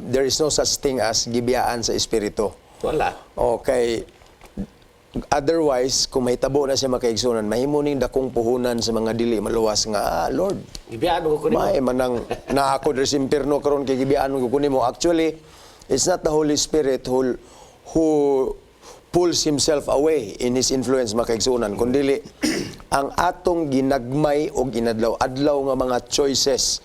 There is no such thing as gibiyaan sa Espiritu. Wala. Okay. Otherwise, kung mahitabo na siya makaigsunan, mahimo ning dakong puhunan sa mga dili maluwas nga, Lord, Ibiyaan mo ko may manang na ako sa impierno karon kay gibiyaan ko kunin mo. Actually, it's not the Holy Spirit who pulls himself away in his influence makaigsunan, kundi ang atong ginagmay o ginadlaw-adlaw nga mga choices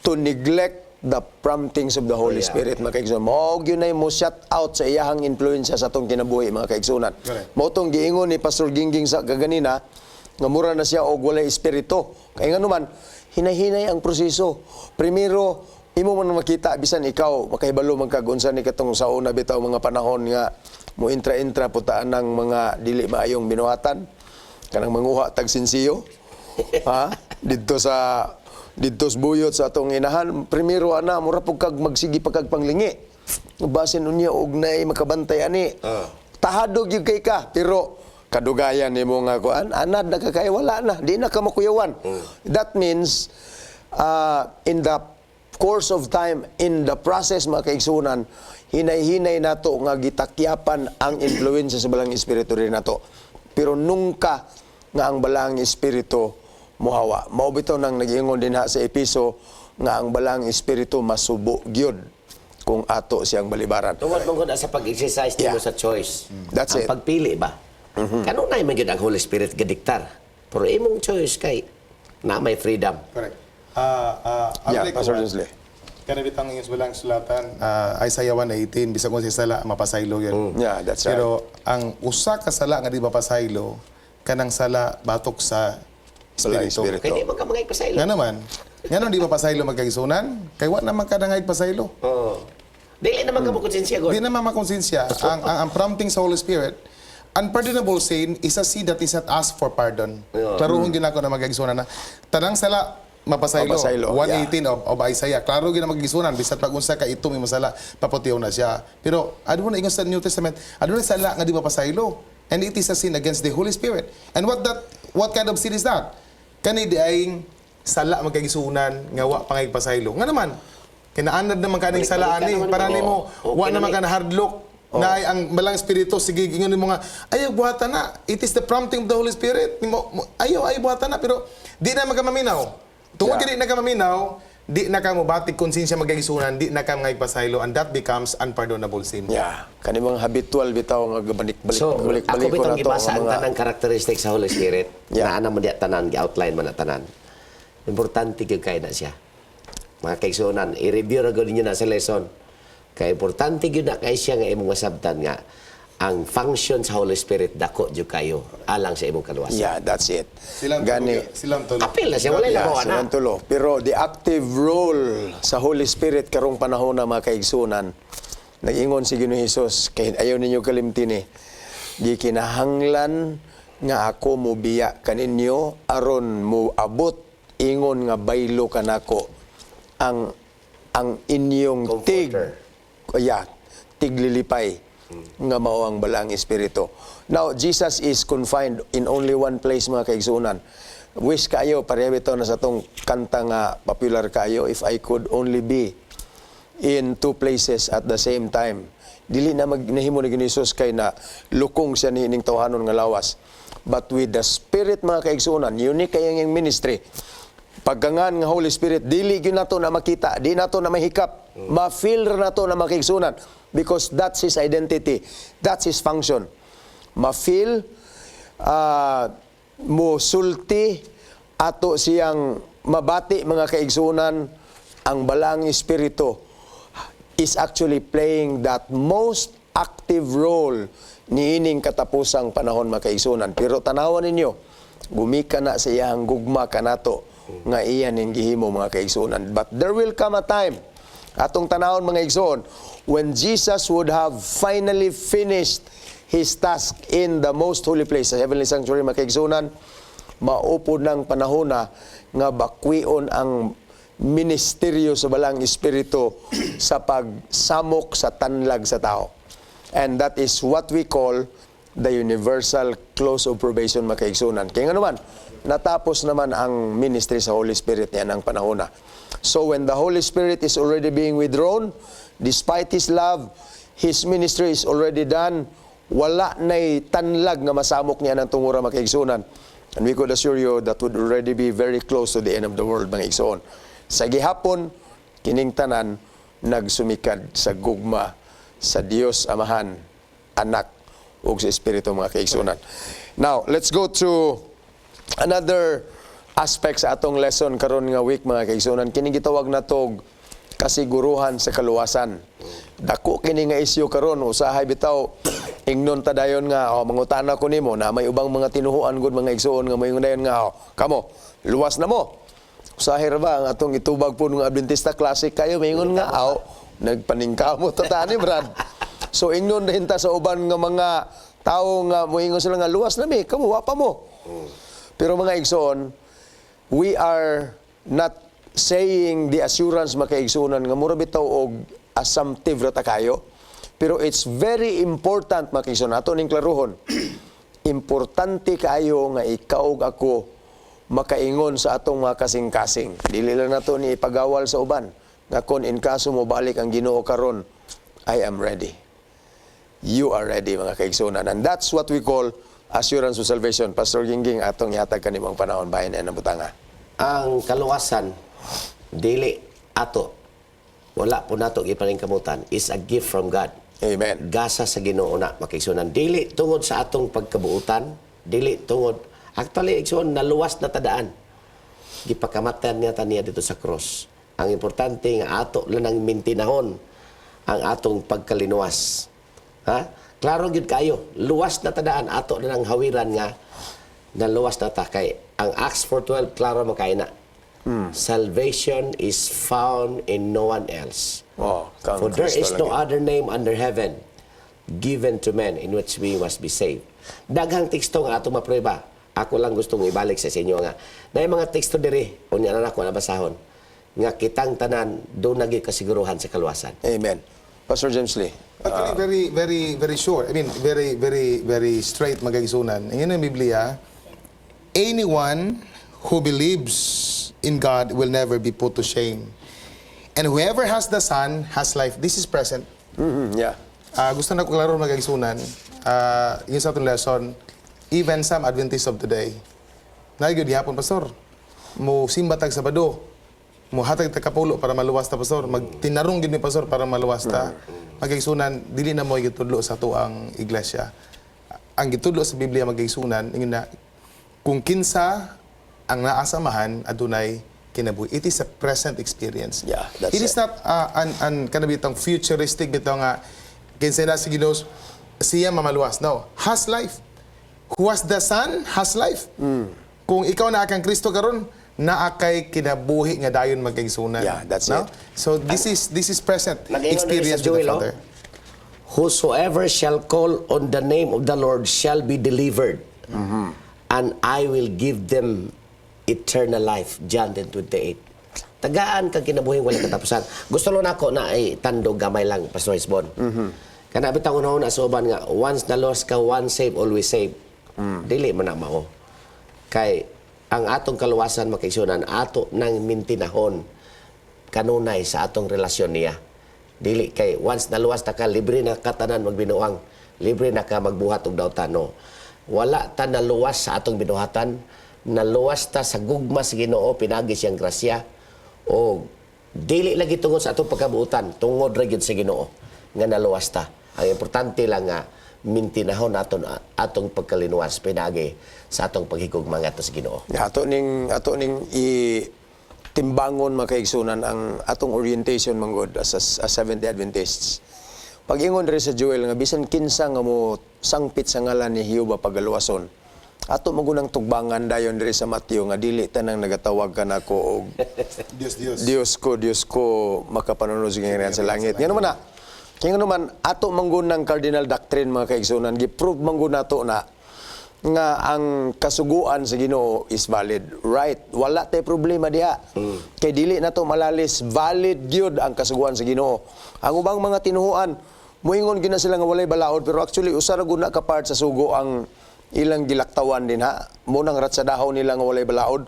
to neglect the promptings of the Holy Spirit makaigsunan. Mao gyud nay mo shut out sa iyahang influensya sa atong kinabuhi mga kaigsunan. Correct. Mao tong giingon ni Pastor Gingging sa kaganina nga mura na siya og walay espiritu. Kay nga naman hinay-hinay ang proseso. Primero imo man makita bisan ikaw makahibalo man kag unsa ni katong sa una bitaw mga panahon nga mo intra putaan ng mga dili maayong binuhatan kanang manguha tag sinsiyo. Ha? Didto sa buyot sa atong inahan, primero ana mura pug kag magsigi pa kag panglingi. Basin unya og nay makabantay ani. Tahadog gyud kay ka, pero kadugayan nimo nga kuan, anad na ka kay wala na, di na ka makuyawan. That means in the course of time, in the process mga kaigsunan, hinay-hinay nato nga gitakyapan ang influensya sa balang espiritu rin nato. Pero nungka nga ang balang espiritu muhawa. Mao bitaw nang nag-ingon din ha sa episo nga ang balang espiritu masubo gyud kung ato siyang balibaran. Tungod mo sa pag-exercise Yeah. mo sa choice. That's ang it. pagpili ba? Kanunay man gyud ang Holy Spirit gadiktar. Pero imong choice kay na may freedom. Correct. Yeah, Pastor Josley. Kanabitang yung walang sulatan, Isaiah 1:18, bisag kung si sala, mapasaylo yun. Yeah, that's right. Pero ang usa ka sala nga di mapasaylo, kanang sala batok sa Balang espiritu. espiritu. Kay di man ka mga ipasaylo. Nga naman, nga naman di mapasaylo magkaigsunan, kay wa naman ka nangay pasaylo. Oh. Dili naman ka mo konsensya god. Di naman makonsensya. ang prompting sa Holy Spirit, unpardonable sin is a sin that is not asked for pardon. Yeah. Klaruhon din ako na magkaigsunan na, tanang sala, mapasaylo. Mapasaylo, 118 of Isaiah. Klaro gina magigisunan bisat pag unsa ka ito may masala paputiyaw na siya. Pero adto na ingon sa New Testament, adto na sala nga di mapasaylo. And it is a sin against the Holy Spirit. And what kind of sin is that? Kani di aing sala magkagisunan nga wa pangay pasaylo. Nga naman kinaanad naman kaning Balik-balik sala ka ani naman para mo. nimo Okay wa na naman ni. ka na hard look. Na ay ang balang espiritu sige gingon mo nga ayaw buhatan na. It is the prompting of the Holy Spirit. Ayaw buhatan na pero di na magkamaminaw. Tungod Yeah. di na ka maminaw, di na ka mobatik konsensya magagisunan, di na ka ngay pasaylo, and that becomes unpardonable sin. Yeah, kani mga habitual bitaw nga balik-balik So, ako bitong na to gibasa nga ang mga tanang karakteristik sa Holy Spirit. Yeah. Na mo diya tanan, gi-outline man na tanan. Importante gyud kay na siya. Mga kaigsunan, i-review ra gud ninyo na sa lesson. Kay importante gyud na kay siya nga imong masabtan nga ang function sa Holy Spirit dako jud kayo alang sa imong kaluwasan. Yeah, that's it. Silang Gani. tulo. Apil na siya, wala Yeah, na silang tulo. Pero the active role sa Holy Spirit karong panahon na mga kaigsunan, nag-ingon si Ginoong Hesus, kay ayaw ninyo kalimtini, di kinahanglan nga ako mo biya kaninyo aron mo abot ingon nga baylo kanako ang inyong Comforter. tiglilipay nga mao ang balang espiritu. Now, Jesus is confined in only one place mga kaigsunan. Wish kayo, pareho ito na sa tong kanta nga popular kayo, if I could only be in two places at the same time. Dili na nahimo ni Jesus kay na lukong siya ni ining tawhanon nga lawas. But with the Spirit mga kaigsunan, unique kay ang ministry. Paggangan nga Holy Spirit, dili gyud nato na makita, di nato na mahikap, ma-feel ra nato na makaigsunan because that's His identity, that's His function. Ma-feel, mo sulti, ato siyang mabati mga kaigsunan, ang balang espiritu is actually playing that most active role niining katapusang panahon mga kaigsunan. Pero tanawan ninyo, gumika na sa iyang gugma kanato nga iyan ning gihimo mga kaigsunan. But there will come a time, atong tanawon mga igsoon, when Jesus would have finally finished His task in the most holy place, sa heavenly sanctuary mga kaigsunan, maupod ng panahon na nga bakwion ang ministeryo sa balang espiritu sa pagsamok sa tanlag sa tao. And that is what we call the universal close of probation makaigsunan. Kaya nga naman, natapos naman ang ministry sa Holy Spirit niya ng panahon na. So when the Holy Spirit is already being withdrawn, despite His love, His ministry is already done, wala na'y tanlag nga masamok niya ng tungura makaigsunan. And we could assure you that would already be very close to the end of the world, mga igsoon. Sa gihapon, kining tanan, nagsumikad sa gugma sa Dios Amahan, Anak, ug sa Espiritu, mga kaigsunan. Now, let's go to another aspect sa atong lesson karon nga week, mga kaigsunan. Kining gitawag na tog kasiguruhan sa kaluwasan. Dako kini nga isyu karon, usahay bitaw ingnon ta dayon nga mangutana ko nimo na may ubang mga tinuhuan gud mga igsoon nga moingon dayon nga kamo luwas na mo. Usahay ra ba ang atong itubag po ng Adventista Classic kayo moingon nga nagpaningkamo ta tani brad. So ingnon din ta sa uban nga mga tawo nga moingon sila nga luwas na mi kamo wa pa mo. Pero mga igsoon, we are not saying the assurance makaigsunan nga mura bitaw og assumptive ra ta kayo. Pero it's very important, makikison, ato ning klaruhon. Importante kayo nga ikaw ug ako makaingon sa atong mga kasing-kasing. Dili lang nato ni ipagawal sa uban. Nga kung in kaso mo balik ang Ginoo karon, I am ready. You are ready, mga kaigsunan. And that's what we call assurance of salvation. Pastor Gingging, atong ihatag kanimong panahon bahin na butanga. Ang kaluwasan, dili ato, wala po nato ipaningkamutan, is a gift from God. Amen. Gasa sa Ginoo na makigsunan. Dili tungod sa atong pagkabuutan, dili tungod actually igsoon naluwas na tadaan. Gipakamatan niya dito sa cross. Ang importante nga ato lang ang mintinahon ang atong pagkalinuwas. Ha? Klaro gyud kayo, luwas na tadaan ato lang ang hawiran nga naluwas na ta kay ang Acts 4:12 klaro mo kay na. Salvation is found in no one else. For there is no other name under heaven given to men in which we must be saved. Daghang teksto nga ato maprueba. Ako lang gustong ibalik sa inyo nga. Na yung mga teksto diri, unya na ako nabasahon, nga kitang tanan, doon naging kasiguruhan sa kaluwasan. Amen. Pastor James Lee. Actually, very sure. I mean, very straight magagisunan. Ngayon ang Biblia, anyone who believes in God will never be put to shame. And whoever has the Son has life. This is present. Yeah. Gusto na ko klaro magagisunan. Yun sa atong lesson, even some Adventists of today, nagyod gihapon, Pastor, mo simbatag Sabado, mo hatag ta kapulo para maluwas ta, Pastor. Magtinarong gid ni Pastor para maluwas ta. Magagisunan, dili na mo gitudlo sa tuang iglesia. Ang gitudlo sa Biblia magagisunan, yun na, kung kinsa ang naasamahan adunay kinabuhi. It is a present experience. Yeah, that's it is not an kanabitang futuristic bitaw nga kinsa na si Ginoo siya mamaluwas. No, has life. Who has the Son has life. Kung ikaw na kang Kristo karon, naa kay kinabuhi nga dayon magkaigsunan. Yeah, that's it. So this is present Nag-ingon experience rin sa with the Joel, Father. Whosoever shall call on the name of the Lord shall be delivered. And I will give them eternal life. John 10:28. Tagaan kang kinabuhing walang katapusan. Gusto lang ako na tandog gamay lang, Pastor Isbon. Kana bitang una sa uban nga, once na lost ka, once saved, always saved. Dili man na mao. Kay ang atong kaluwasan makaigsunan, ato nang mintinahon kanunay sa atong relasyon niya. Dili kay once naluwas na ka, libre na ka tanan magbinuang, libre na ka magbuhat og dawtan. No. Wala ta naluwas sa atong binuhatan, naluwas ta sa gugma sa Ginoo, pinagi siyang grasya, o dili lagi tungod sa atong pagkabuutan, tungod ra gyud sa Ginoo nga naluwas ta. Ang importante lang nga mintinahon naton atong pagkalinuwas, pinagi sa atong paghigugma ngadto sa Ginoo. Ato ning timbangon makaigsunan ang atong orientation manggod as Seventh-day Adventists. Pag-ingon rin sa Joel nga bisan kinsa nga mo sangpit sa ngalan ni Jehova pagaluwason. Ato magunang tugbangan dayon diri sa Mateo nga dili tanang nagatawag kanako og Dios ko makapanunod sa gingharian sa langit. Ngano man na. Kaya naman ato manggunang cardinal doctrine mga kaigsunan gi-prove manggun nato na nga ang kasuguan sa Ginoo is valid. Right. Wala tay problema diha. Kay dili nato malalis valid gyud ang kasuguan sa Ginoo. Ang ubang mga tinuhuan Muingon gina sila nga walay balaod pero actually usa ra gud na ka part sa sugo ang ilang gilaktawan din ha. Munang ratsadahon nila nga walay balaod.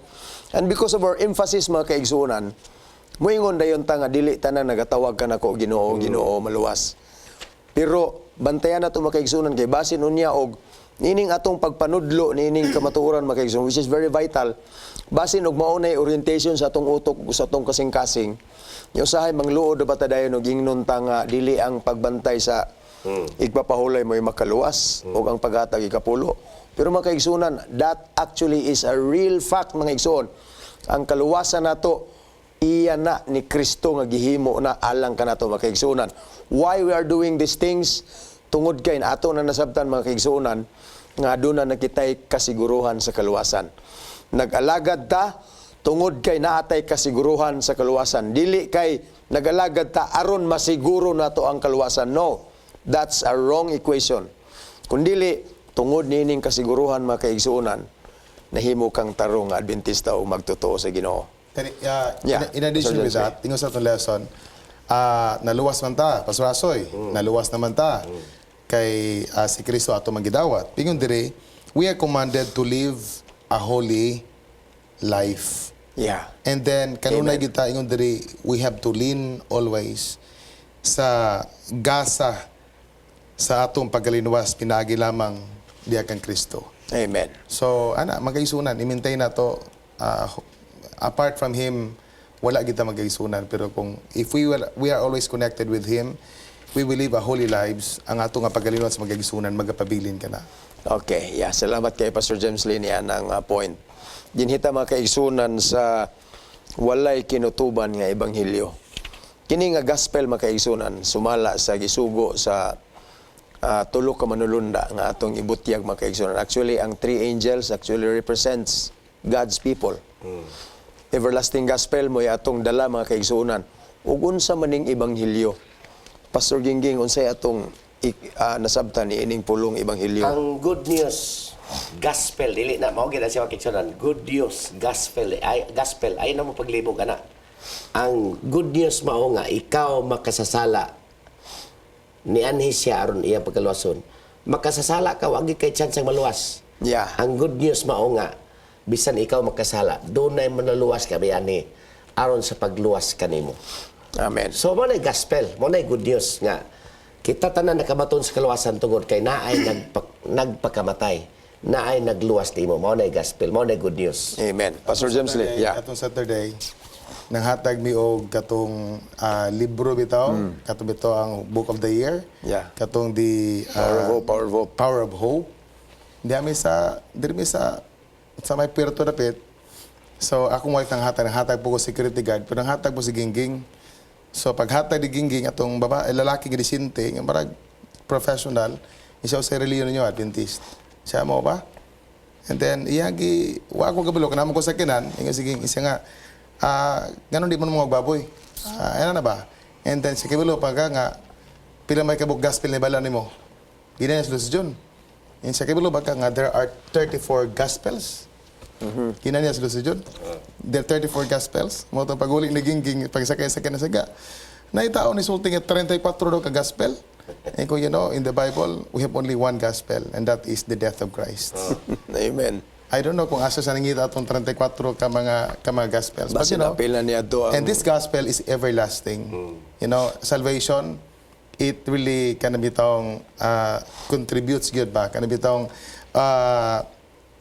And because of our emphasis mga kaigsuonan, muingon dayon ta nga dili tanan nagatawag ka nako Ginoo, Ginoo maluwas. Pero bantayan nato mga kaigsuonan kay basin unya og nining atong pagpanudlo nining kamatuoran mga kaigsuonan which is very vital. Basin og maunay orientation sa atong utok ug sa atong kasing-kasing. Yung usahay mangluod na batadayon og ingnon ta nga dili ang pagbantay sa igpapahulay mo'y makaluwas o ang paghatag ikapulo. Pero mga kaigsunan, that actually is a real fact mga igsoon. Ang kaluwasan nato iya na ni Kristo nga gihimo na alang kanato mga kaigsunan. Why we are doing these things? Tungod kay ato na nasabtan mga kaigsunan nga aduna na kitay kasiguruhan sa kaluwasan. Nag-alagad ta tungod kay naatay kasiguruhan sa kaluwasan. Dili kay nag-alagad ta aron masiguro nato ang kaluwasan. No, that's a wrong equation. Kundili tungod nining kasiguruhan mga kaigsuonan, nahimo kang tarong nga Adventista o magtotoo sa Ginoo. Yeah. In addition Pastor with that, tingnan sa itong lesson, naluwas man ta, Pastor Asoy, naluwas naman ta, kay si Kristo ato magidawat. Pingon dire, we are commanded to live a holy life. Yeah. And then, kanunay Amen. kita, ingon diri, we have to lean always sa gasa sa atong pagkalinuwas, pinagi lamang diya kang Kristo. Amen. So, magaisunan, i-maintain na to, apart from Him, wala kita magaisunan. Pero kung, if we are always connected with Him, we will live a holy lives, ang atong pagkalinuwas magaisunan, magapabilin ka na. Okay, yeah. Salamat kay Pastor James Lin yan ang point. Ginhita mga kaigsunan sa walay kinutuban nga ebanghelyo. Kini nga gospel mga kaigsunan sumala sa gisugo sa tulo ka manulunda nga atong ibutyag mga kaigsunan. Actually, ang three angels actually represents God's people. Everlasting gospel mo atong dala mga kaigsunan. Ug unsa maning ebanghelyo. Pastor Gingging, unsay atong nasabtan ni ining pulong ebanghelyo? Ang good news, gospel, dili na, mao gina siya makiksunan. Good news, gospel ay na mo paglibog ana. Ang good news mao nga, ikaw makasasala, ni anhi siya aron iya pagkaluwason. Makasasala ka, wag kay chance ang maluwas. Yeah. Ang good news mao nga, bisan ikaw makasala, doon na manaluwas ka, biyani, aron sa pagluwas kanimo. Amen. So, mo na gospel, mo na good news nga. Kita tanan nakabaton sa kaluwasan tungod kay naay nagpakamatay, naay nagluwas nimo. Mo na gospel, mo na good news. Amen. Pastor James Lee, yeah. Atong Saturday, nanghatag mi og katong libro bitaw, katong bitaw ang Book of the Year. Yeah. Katong the Power of Hope. Power of Hope. Diri mi sa may Puerto Dapit. So akong wife nanghatag po ko security guard, pero nanghatag po si Gingging. So paghatag ni Gingging atong lalaki nga disinte, nga marag professional, isa sa reliyon niyo Adventist. Siya mo ba? And then iyagi wa ko kabalo kanamo ko sa kinan, ingon sige isa nga ganon di mo mo magbaboy. Ano na ba? And then sa kabalo pagka nga pila may kabuk gospel ni bala nimo. Gina sa John. In sa kabalo baka nga there are 34 gospels. Kina niya sa John. There are 34 gospels. Mo itong paguling ni Gingging, pagsakay sa kanasaga. Naitao ni sulting at 34 daw ka gospel. And kung you know, in the Bible, we have only one gospel, and that is the death of Christ. Amen. I don't know kung asa sa nangita itong 34 ka mga gospels. But you know, Pila niya to ang... and this gospel is everlasting. You know, salvation, it really kanabitong contributes good ba? Kanabitong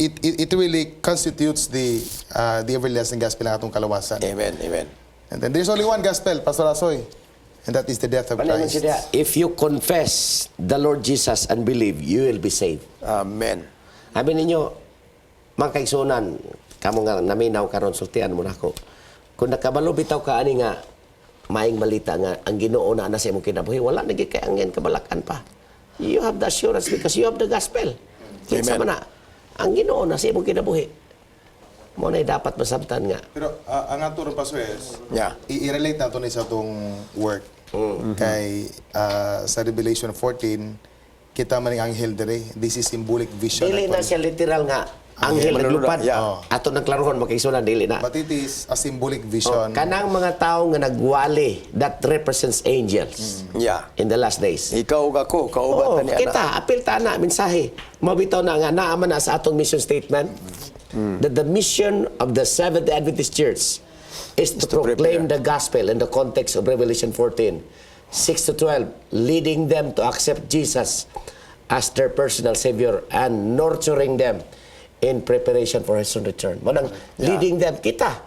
it really constitutes the everlasting gospel ng atong kalawasan. Amen, amen. And then there's only one gospel, Pastor Asoy, and that is the death of Panaman Christ. siya, if you confess the Lord Jesus and believe, you will be saved. Amen. Sabi ninyo, mga kaigsunan, kamo nga naminaw karon sultian mo nako. Kung nakabalo bitaw ka ani nga maing malita nga ang Ginoo na sa imong kinabuhi, wala na gid kay angin kabalakan pa. You have the assurance because you have the gospel. Kinsa man na ang Ginoo na sa imong kinabuhi. Mo na dapat masabtan nga. Pero ang ato ron Pastor is, Yeah. i-relate nato ni sa atong work. Kay sa Revelation 14, kita man ang anghel dire. This is symbolic vision. Dili na siya literal nga Anghel manunod, naglupad. yeah. Ato nagklarohon makaigsunan dili na. But it is a symbolic vision. Kanang mga tao nga nagwali, that represents angels Yeah. in the last days. Ikaw ug ako, kauban ta ni ana. Kita, apil ta na, mensahe. Mabitaw na nga, naaman na sa atong mission statement that the mission of the Seventh Adventist Church is to proclaim the gospel in the context of Revelation 14, 6-12, leading them to accept Jesus as their personal Savior and nurturing them in preparation for His return. Manang leading them, kita.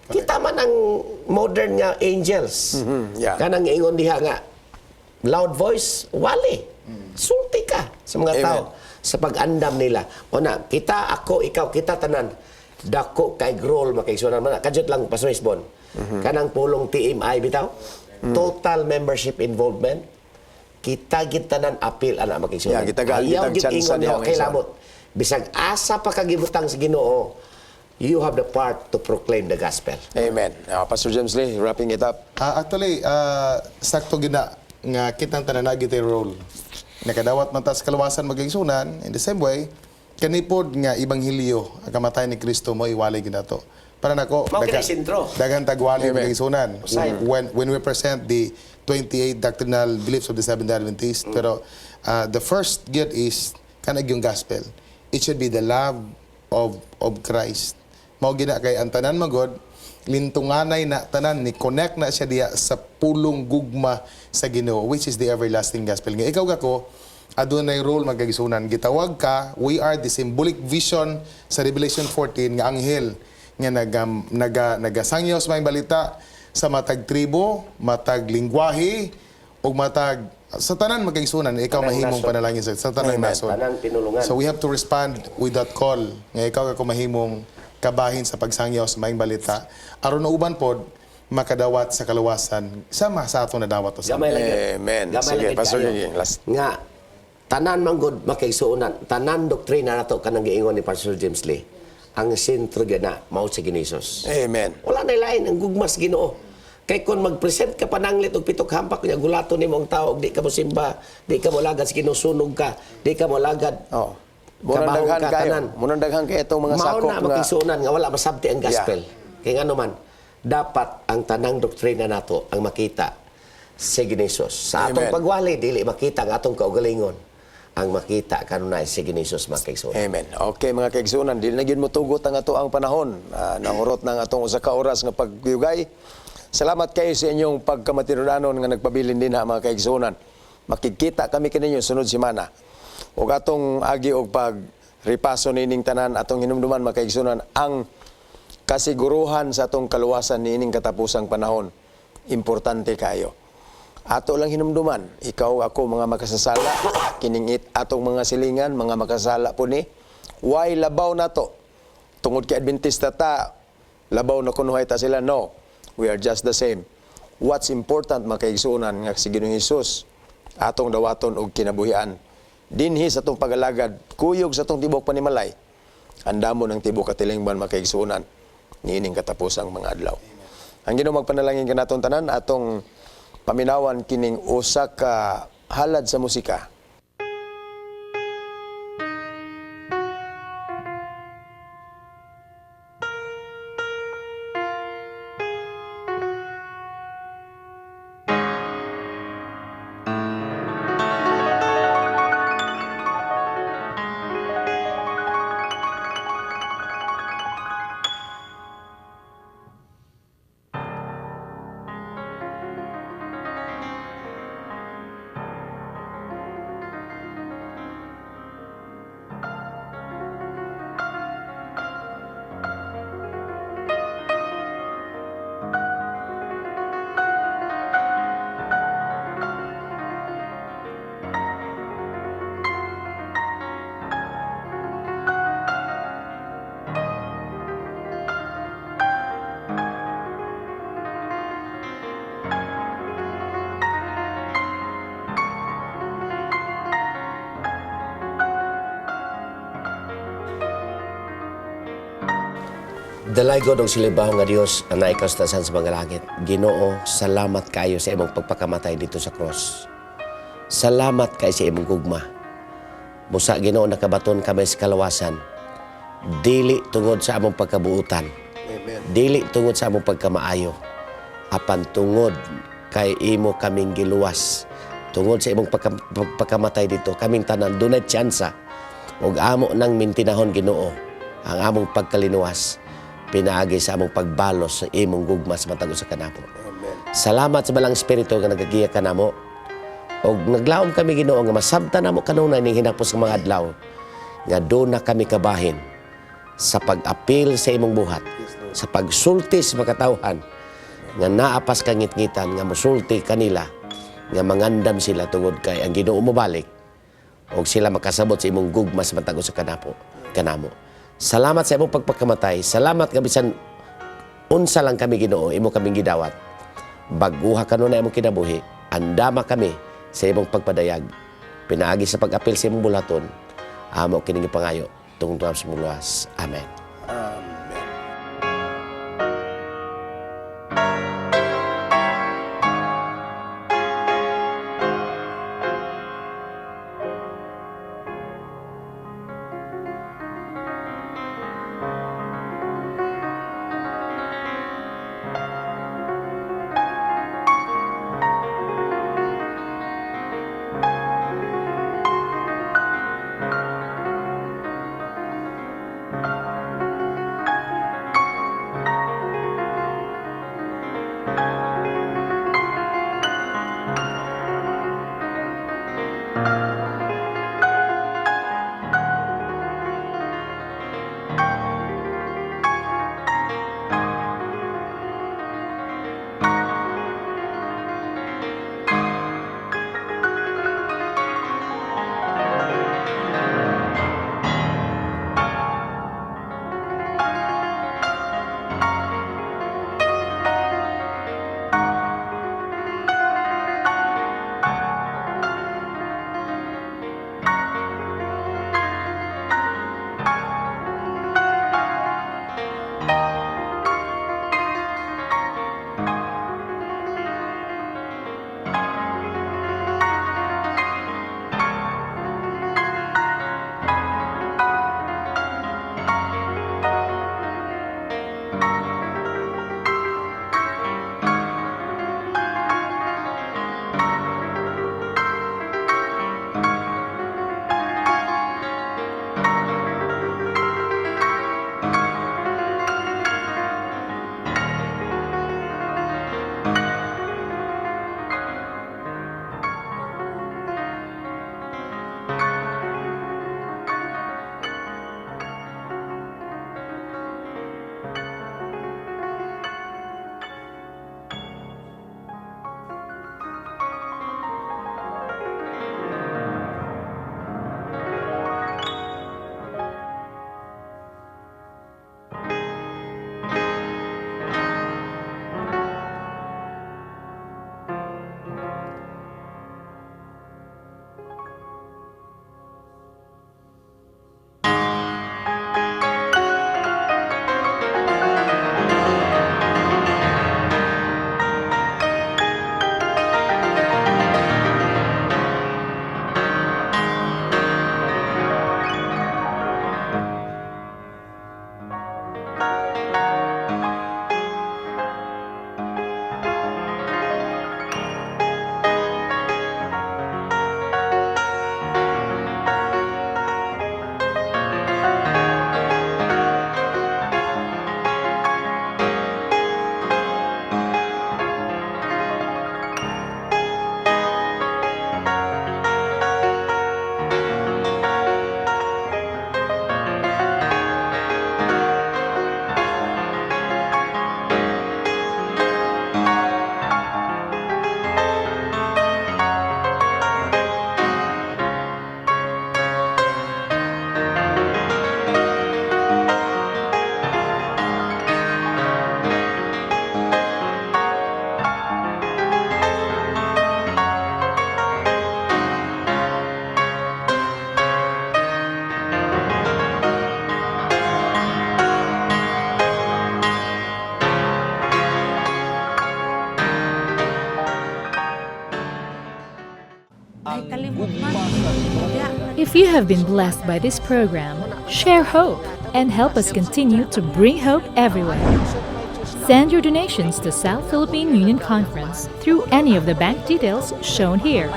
Kita man ang modern nga angels. Yeah. Kanang ingon diha nga, loud voice, wali. Sulti ka sa mga Amen. tao sa pag-andam nila. O na, kita, ako, ikaw, kita tanan. Dako kay grol makaigsunan man. Kadjot lang Pastor Isbon. Kanang pulong TMI bitaw. Total membership involvement. Kita gid tanan apil ana Yeah, makaigsunan. kita Ayaw gid chance ingon niya niya ang kay isa. lamot. Bisag asa pa kagibutang sa Ginoo, you have the part to proclaim the gospel. Amen. Pastor James Lee, wrapping it up. Actually, sakto gina nga kitang tanan na gid role. Nakadawat man ta sa kaluwasan magigsunan in the same way kanipod nga ibanghilyo ang kamatayan ni Kristo mo iwalay gid nato. Para nako Mao kini sentro. dagan tagwali Amen. magigsunan when we present the 28 doctrinal beliefs of the Seventh Adventists. Pero the first good is kanag yung gospel. It should be the love of Christ. Mao gina kay ang tanan magod lintunganay na tanan ni connect na siya diya sa pulong gugma sa Ginoo, which is the everlasting gospel. Nga ikaw gako adunay role magagisunan gitawag ka, we are the symbolic vision sa Revelation 14 nga anghel nga nagasangyaw sa mga balita sa matag tribo, matag lingwahe ug matag sa tanan magagisunan ikaw Tanang mahimong nasod. panalangin sa tanang nasod. Tanang pinulungan. So we have to respond with that call nga ikaw ako mahimong kabahin sa pagsangyaw sa maayong balita aron na uban pod makadawat sa kaluwasan sama sa ato na dawat sa Gamay lang yun. Amen. Gamay Sige, lang yun Pastor kayo. Gigi, last. Nga, tanan man gud makaigsuonan, tanan doktrina nato kanang giingon ni Pastor James Lee. Ang sentro gina mao si Ginisos. Amen. Wala na lain ang gugmas Ginoo. Kay kung mag-present ka pananglit og pitok hampak nya gulato nimo ang tao, di ka mo simba, di ka mo lagad sa kinusunog ka, di ka mo lagad. Oh. Munang Kabahog daghan ka, kayo. tanan. Munang daghan kayo itong mga Mao sakop na makisunan nga wala masabti ang gospel. Kay ngano man, dapat ang tanang doktrina nato ang makita si Ginisos. Sa atong Amen. pagwali dili makita ang atong kaugalingon. Ang makita kanunay si Ginisos makaigsunan. Amen. Okay, mga kaigsunan, di na gyud mo tugot ang ato ang panahon. Nangurot ng atong usa ka oras nga pagyugay. Salamat kayo sa inyong pagkamatinudanon nga nagpabilin din ha, mga kaigsunan. Makikita kami kaninyo sunod semana. Ug atong agi og pagripaso nining tanan atong hinumduman, mga kaigsunan, ang kasiguruhan sa atong kaluwasan niining katapusang panahon. Importante kayo. Ato lang hinumduman, ikaw ako mga makasasala, kiningit atong mga silingan, mga makasasala po ni, why labaw na to? Tungod kay Adventista ta, labaw na kunuhay ta sila? No, we are just the same. What's important, makaigsunan nga si Ginoong Hesus, atong dawaton og kinabuhian. Dinhi sa atong pagalagad, kuyog sa atong tibok panimalay, andamon ang tibok katilingban, makaigsunan, niining katapusang mga adlaw. Ang Ginoo magpanalangin kanaton tanan atong paminawan kining usa ka halad sa musika. Dalay God og silibahon nga Dios ang naikastasan sa mga langit. Ginoo, salamat kayo sa imong pagpakamatay dito sa cross. Salamat kay sa imong gugma. Busa Ginoo nakabaton kami sa kalawasan. Dili tungod sa among pagkabuutan. Amen. Dili tungod sa among pagkamaayo. Apan tungod kay imo kaming giluwas. Tungod sa imong pagkamatay dito, kaming tanan dunay tsansa ug amo nang mintinahon Ginoo ang among pagkalinuwas pinaagi sa among pagbalos sa imong gugma sa matag usa ka namo. Amen. Salamat sa balang espiritu nga nagagiya ka namo. Og naglaom kami Ginoo nga masabtan namo kanunay ning hinapos nga mga adlaw nga doon na kami kabahin sa pag-apil sa imong buhat, sa pagsulti sa makatawhan nga naapas kangit-ngitan nga mosulti kanila nga mangandam sila tungod kay ang Ginoo mobalik og sila makasabot sa imong gugma sa matag usa ka kanamo. Salamat sa imong pagpakamatay. Salamat nga bisan unsa lang kami Ginoo, imo kaming gidawat. Baguha kanunay imong kinabuhi, andama kami sa imong pagpadayag. Pinaagi sa pag-apil sa imong bulaton, amo kining pangayo tungod sa imong luwas. Amen. Amen. If you have been blessed by this program, share hope, and help us continue to bring hope everywhere. Send your donations to South Philippine Union Conference through any of the bank details shown here.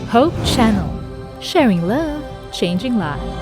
Hope Channel. Sharing love, changing lives.